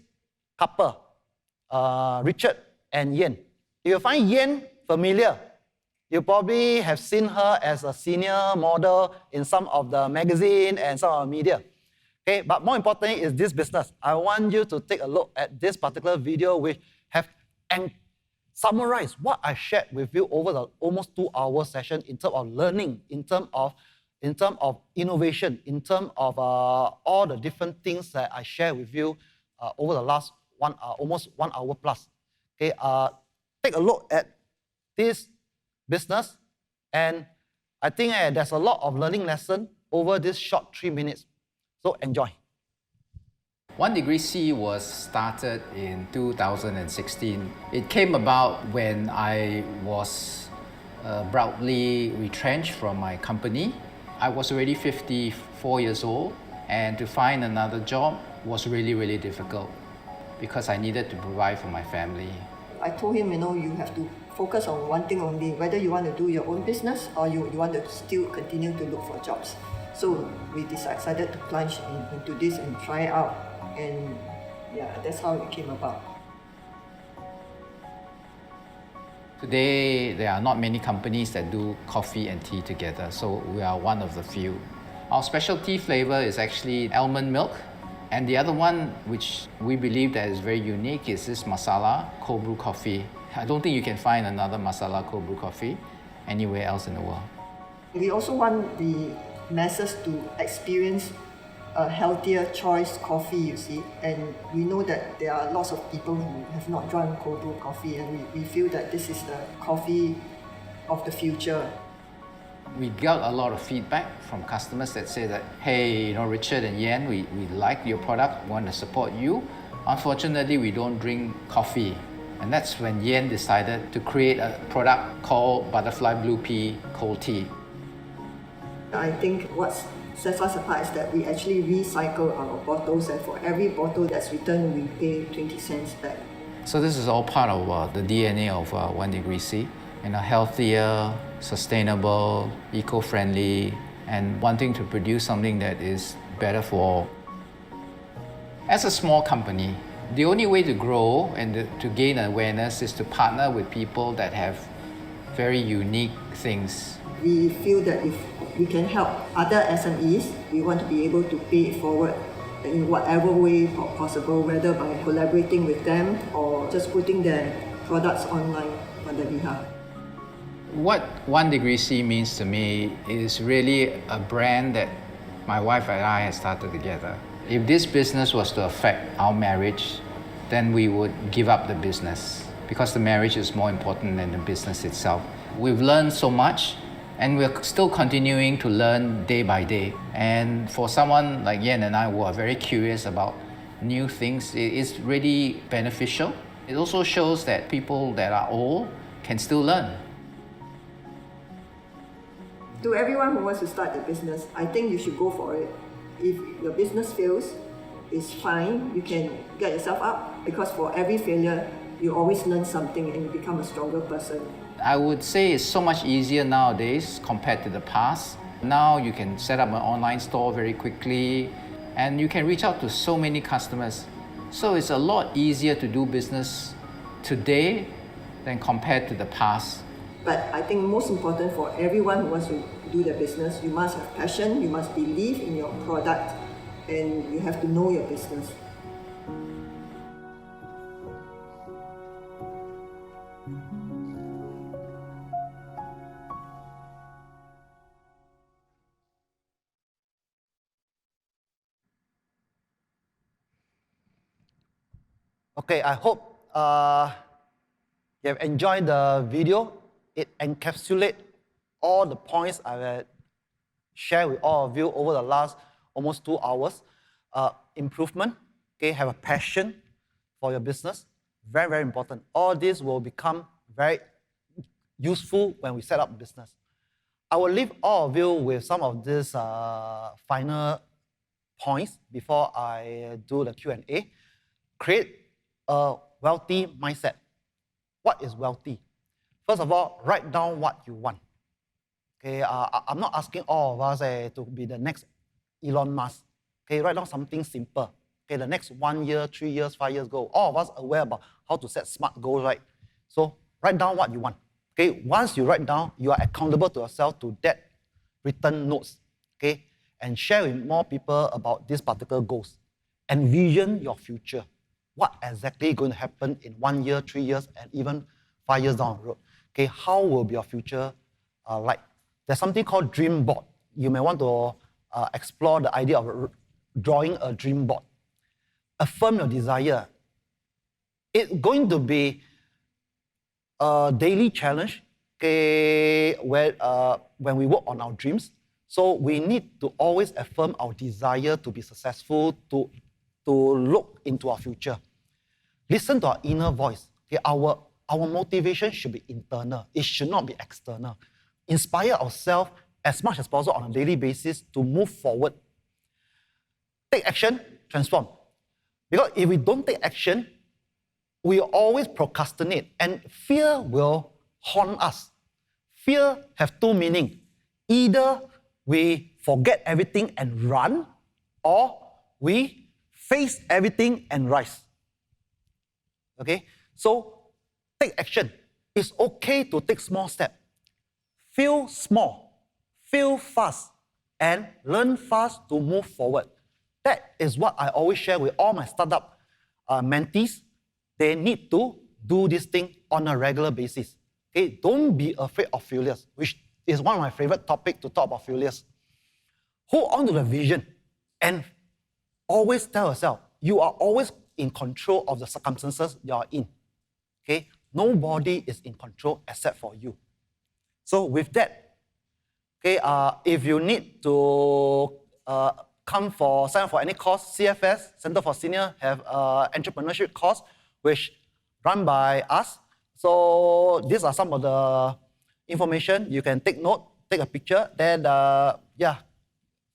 couple, Richard and Yen. If you find Yen familiar, you probably have seen her as a senior model in some of the magazine and some of the media. Okay, but more importantly is this business. I want you to take a look at this particular video which have summarized what I shared with you over the almost 2-hour session in terms of learning, in terms of innovation, in terms of all the different things that I share with you over the last almost 1 hour plus. Okay, take a look at this business, and I think there's a lot of learning lesson over this short 3 minutes. So enjoy. 1 Degree C was started in 2016. It came about when I was abruptly retrenched from my company. I was already 54 years old, and to find another job was really, really difficult because I needed to provide for my family. I told him, you have to focus on one thing only, whether you want to do your own business or you want to still continue to look for jobs. So we decided to plunge into this and try it out, and yeah, that's how it came about. Today, there are not many companies that do coffee and tea together, so we are one of the few. Our specialty flavor is actually almond milk, and the other one, which we believe that is very unique, is this masala cold brew coffee. I don't think you can find another masala cold brew coffee anywhere else in the world. We also want the masses to experience a healthier choice coffee, you see, and we know that there are lots of people who have not drunk cold brew coffee, and we feel that this is the coffee of the future. We got a lot of feedback from customers that say that, hey, Richard and Yan, we like your product, want to support you. Unfortunately, we don't drink coffee. And that's when Yan decided to create a product called Butterfly Blue Pea Cold Tea. I think what sets us apart is that we actually recycle our bottles, and for every bottle that's returned, we pay 20 cents back. So this is all part of the DNA of 1 Degree C. Healthier, sustainable, eco-friendly, and wanting to produce something that is better for all. As a small company, the only way to grow and to gain awareness is to partner with people that have very unique things. We feel that if we can help other SMEs, we want to be able to pay it forward in whatever way possible, whether by collaborating with them or just putting their products online on their behalf. What 1 Degree C means to me is really a brand that my wife and I have started together. If this business was to affect our marriage, then we would give up the business because the marriage is more important than the business itself. We've learned so much, and we're still continuing to learn day by day. And for someone like Yan and I who are very curious about new things, it is really beneficial. It also shows that people that are old can still learn. To everyone who wants to start a business, I think you should go for it. If your business fails, it's fine. You can get yourself up, because for every failure, you always learn something and you become a stronger person. I would say it's so much easier nowadays compared to the past. Now you can set up an online store very quickly, and you can reach out to so many customers. So it's a lot easier to do business today than compared to the past. But I think most important for everyone who wants to do their business, you must have passion, you must believe in your product, and you have to know your business. Okay, I hope you have enjoyed the video. It encapsulates all the points I have shared with all of you over the last almost 2 hours. Improvement, okay, have a passion for your business, very, very important. All this will become very useful when we set up business. I will leave all of you with some of these final points before I do the Q&A. Create a wealthy mindset. What is wealthy? First of all, write down what you want. Okay, I'm not asking all of us to be the next Elon Musk. Okay, write down something simple. Okay, the next 1 year, 3 years, 5 years goal. All of us are aware about how to set smart goals, right? So write down what you want. Okay, once you write down, you are accountable to yourself to that written notes. Okay, and share with more people about these particular goals. Envision your future. What exactly is going to happen in 1 year, 3 years, and even 5 years down the road? Okay, how will be your future like? There's something called dream board. You may want to explore the idea of drawing a dream board. Affirm your desire. It's going to be a daily challenge, okay, when we work on our dreams. So we need to always affirm our desire to be successful, to look into our future. Listen to our inner voice. Okay, our motivation should be internal. It should not be external. Inspire ourselves as much as possible on a daily basis to move forward. Take action, transform. Because if we don't take action, we always procrastinate, and fear will haunt us. Fear have two meanings. Either we forget everything and run, or we face everything and rise. Okay? So take action. It's okay to take small steps. Feel small, feel fast, and learn fast to move forward. That is what I always share with all my startup mentees. They need to do this thing on a regular basis. Okay? Don't be afraid of failures, which is one of my favorite topics to talk about failures. Hold on to the vision and always tell yourself, you are always in control of the circumstances you are in. Okay? Nobody is in control except for you. So with that, okay, if you need to sign up for any course, CFS, Center for Senior, have entrepreneurship course, which run by us. So these are some of the information. You can take note, take a picture, then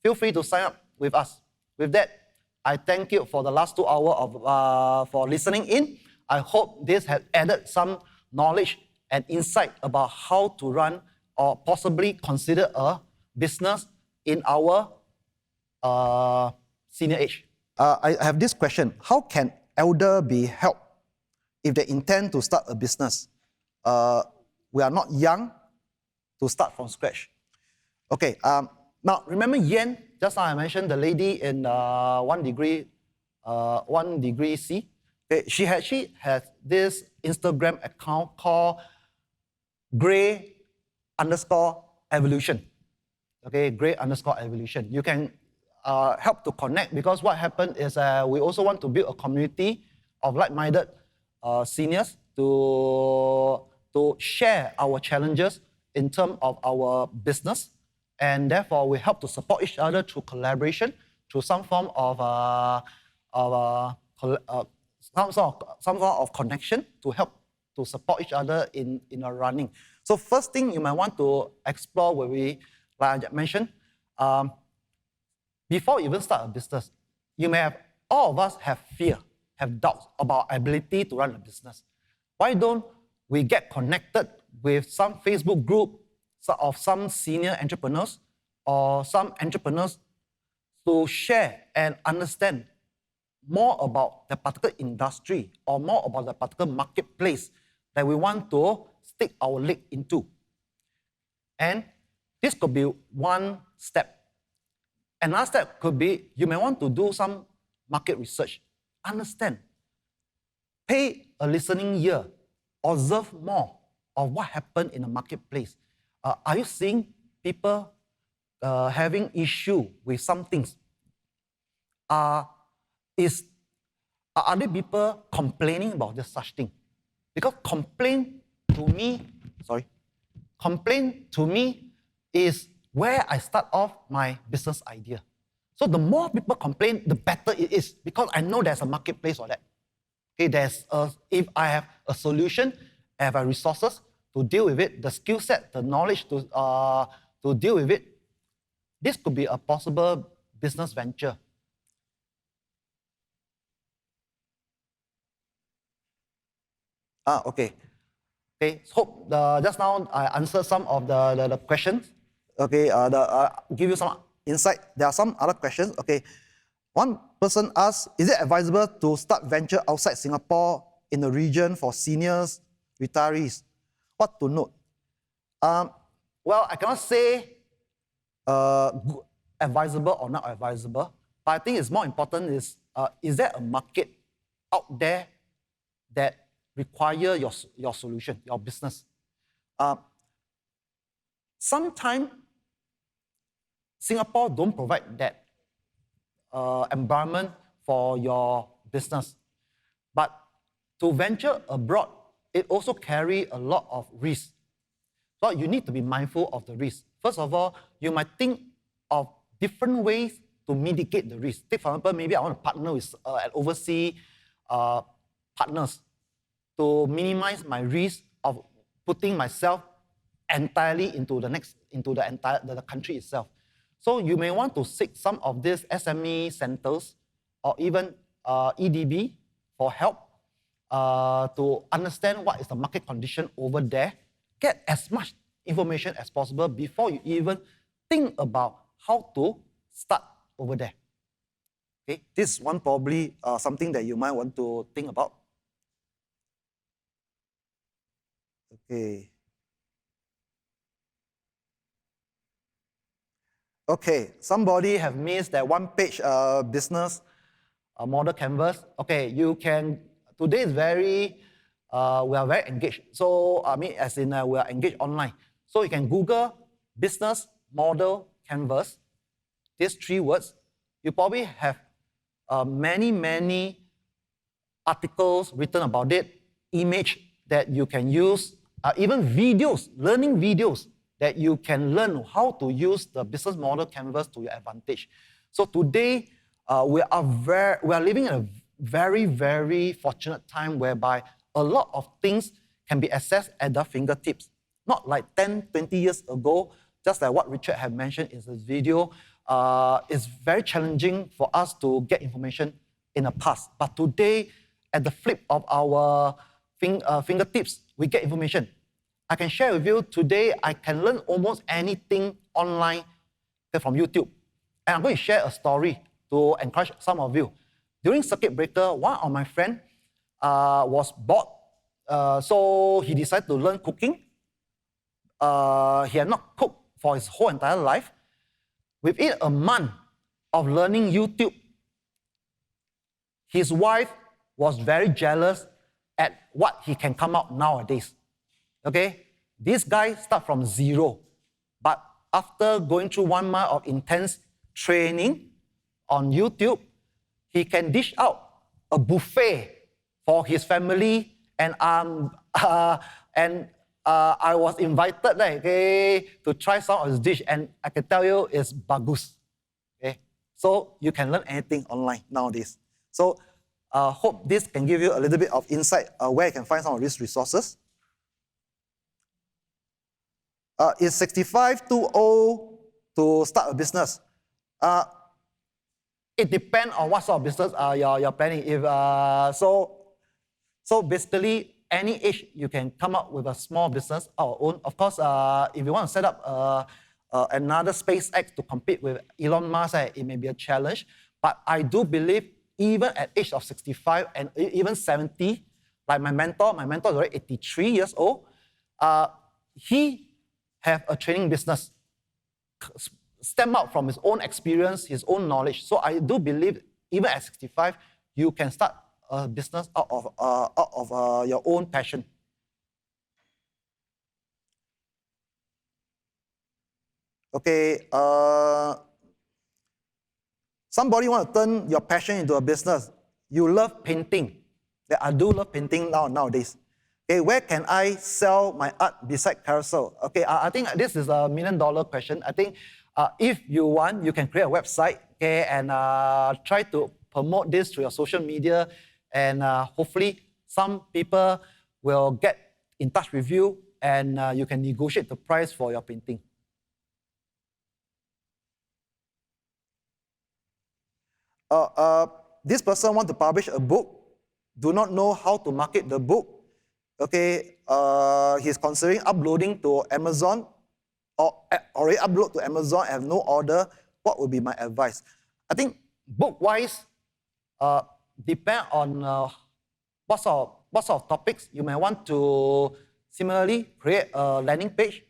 feel free to sign up with us. With that, I thank you for the last 2 hours for listening in. I hope this has added some knowledge and insight about how to run or possibly consider a business in our senior age. I have this question. How can elder be helped if they intend to start a business? We are not young to start from scratch. Okay, now remember Yen, just now I mentioned the lady in 1 degree C. Okay, she actually has this Instagram account called Gray_evolution. Okay, Gray_evolution. You can help to connect, because what happened is we also want to build a community of like-minded seniors to share our challenges in terms of our business, and therefore we help to support each other through collaboration, through some form of connection to help to support each other in our running. So first thing you might want to explore where we, like I mentioned, before you even start a business, all of us have fear, have doubts about our ability to run a business. Why don't we get connected with some Facebook group of some senior entrepreneurs or some entrepreneurs to share and understand more about the particular industry or more about the particular marketplace that we want to stick our leg into. And this could be one step. Another step could be you may want to do some market research. Understand. Pay a listening ear. Observe more of what happened in the marketplace. Are you seeing people having issue with some things? Are other people complaining about this such thing? Because complaint to me is where I start off my business idea. So the more people complain, the better it is, because I know there's a marketplace for that. Okay, if I have a solution, I have resources to deal with it, the skill set, the knowledge to deal with it, this could be a possible business venture. Okay. Hope just now I answered some of the questions. Okay, give you some insight. There are some other questions. Okay, one person asked, is it advisable to start venture outside Singapore in the region for seniors, retirees? What to note? Well, I cannot say advisable or not advisable, but I think it's more important is there a market out there that require your solution, your business? Sometimes Singapore don't provide that environment for your business. But to venture abroad, it also carry a lot of risk. So you need to be mindful of the risk. First of all, you might think of different ways to mitigate the risk. Take for example, maybe I want to partner with an overseas partners to minimize my risk of putting myself entirely into the country itself. So you may want to seek some of these SME centers or even EDB for help to understand what is the market condition over there get as much information as possible before you even think about how to start over there. Okay, this is one probably something that you might want to think about. Okay. Okay, somebody have missed that one-page business model canvas. Okay, you can, today is very, we are very engaged. So, I mean, as in we are engaged online. So you can Google business model canvas, these 3 words. You probably have many articles written about it, image that you can use, even videos, learning videos that you can learn how to use the business model canvas to your advantage. So today, we are living in a very fortunate time whereby a lot of things can be accessed at the fingertips. Not like 10, 20 years ago, just like what Richard had mentioned in his video, it's very challenging for us to get information in the past. But today, at the flip of our fingertips, we get information. I can share with you today, I can learn almost anything online from YouTube. And I'm going to share a story to encourage some of you. During circuit breaker, one of my friends was bored, so he decided to learn cooking. He had not cooked for his whole entire life. Within a month of learning YouTube, his wife was very jealous at what he can come out nowadays. Okay, this guy started from 0, but after going through 1 month of intense training on YouTube, he can dish out a buffet for his family, and I was invited to try some of his dish, and I can tell you it's bagus. Okay, so you can learn anything online nowadays. So hope this can give you a little bit of insight where you can find some of these resources. Is 65 too old to start a business? It depends on what sort of business you're planning. If so basically, any age you can come up with a small business of our own. Of course, if you want to set up another SpaceX to compete with Elon Musk, it may be a challenge. But I do believe even at age of 65 and even 70, like my mentor is already 83 years old. He have a training business, stem out from his own experience, his own knowledge. So I do believe even at 65, you can start a business out of your own passion. Okay, somebody want to turn your passion into a business. You love painting. I do love painting nowadays. Okay, where can I sell my art beside carousel? Okay, I think this is $1 million question. I think if you want, you can create a website, okay, and try to promote this to your social media, and hopefully some people will get in touch with you, and you can negotiate the price for your painting. This person wants to publish a book, do not know how to market the book. Okay, he's considering uploading to Amazon, or already upload to Amazon, have no order. What would be my advice? I think book-wise, depend on what sort of topics you may want to similarly create a landing page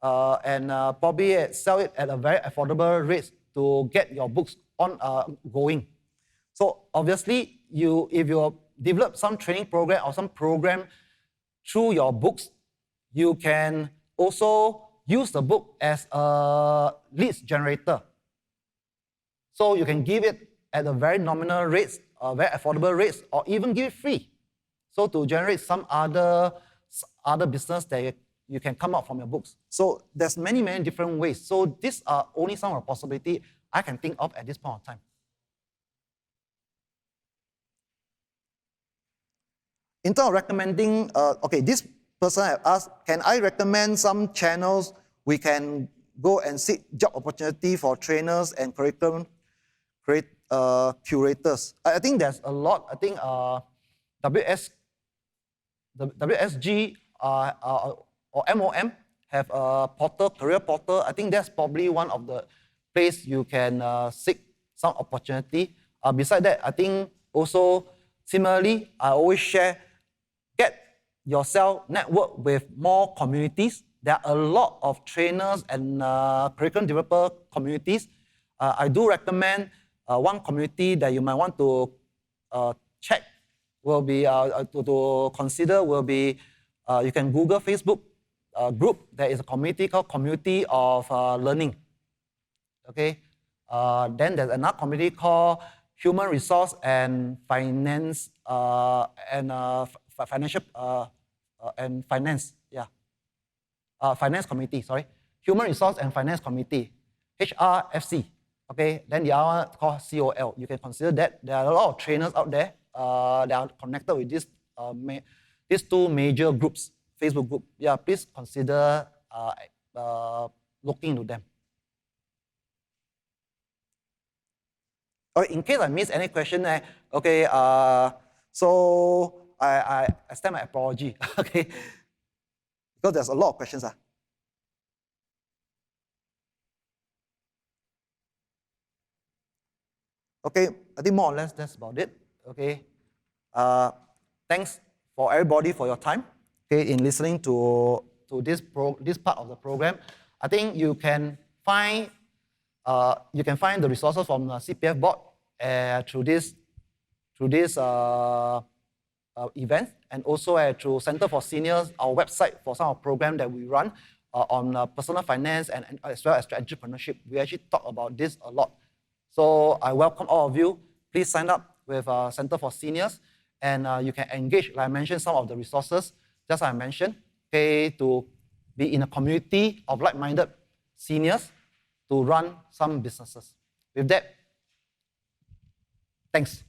and probably sell it at a very affordable rate to get your books on going. So obviously, if you develop some training program or some program through your books, you can also use the book as a leads generator. So you can give it at a very nominal rates, very affordable rates, or even give it free. So to generate some other business that you can come up from your books. So there's many different ways. So these are only some of the possibilities I can think of at this point of time. In terms of recommending, okay, this person has asked, can I recommend some channels we can go and seek job opportunity for trainers and curriculum curators? I think there's a lot. I think the WSG or MOM have a portal, career portal. I think that's probably one of the place you can seek some opportunity. Beside that, I think also similarly, I always share, get yourself network with more communities. There are a lot of trainers and curriculum developer communities. I do recommend one community that you might want to check will be to consider will be you can Google Facebook group. There is a community called Community of Learning. Okay, then there's another community called Human Resource and Finance Financial and Finance. Yeah, Finance Committee. Sorry, Human Resource and Finance Committee, HRFC. Okay, then the other one called COL. You can consider that. There are a lot of trainers out there that are connected with these two major groups, Facebook group. Yeah, please consider looking into them. Okay, in case I miss any question, okay, so I extend my apology, okay, because there's a lot of questions. Okay, I think more or less that's about it. Okay, thanks for everybody for your time. Okay, in listening to this part of the program. I think you can find the resources from the CPF board through this event, and also through Center for Seniors, our website for some of the programs that we run on personal finance and as well as entrepreneurship. We actually talk about this a lot. So I welcome all of you. Please sign up with Center for Seniors, and you can engage, like I mentioned, some of the resources, just as I mentioned, okay, to be in a community of like-minded seniors to run some businesses. With that, thanks.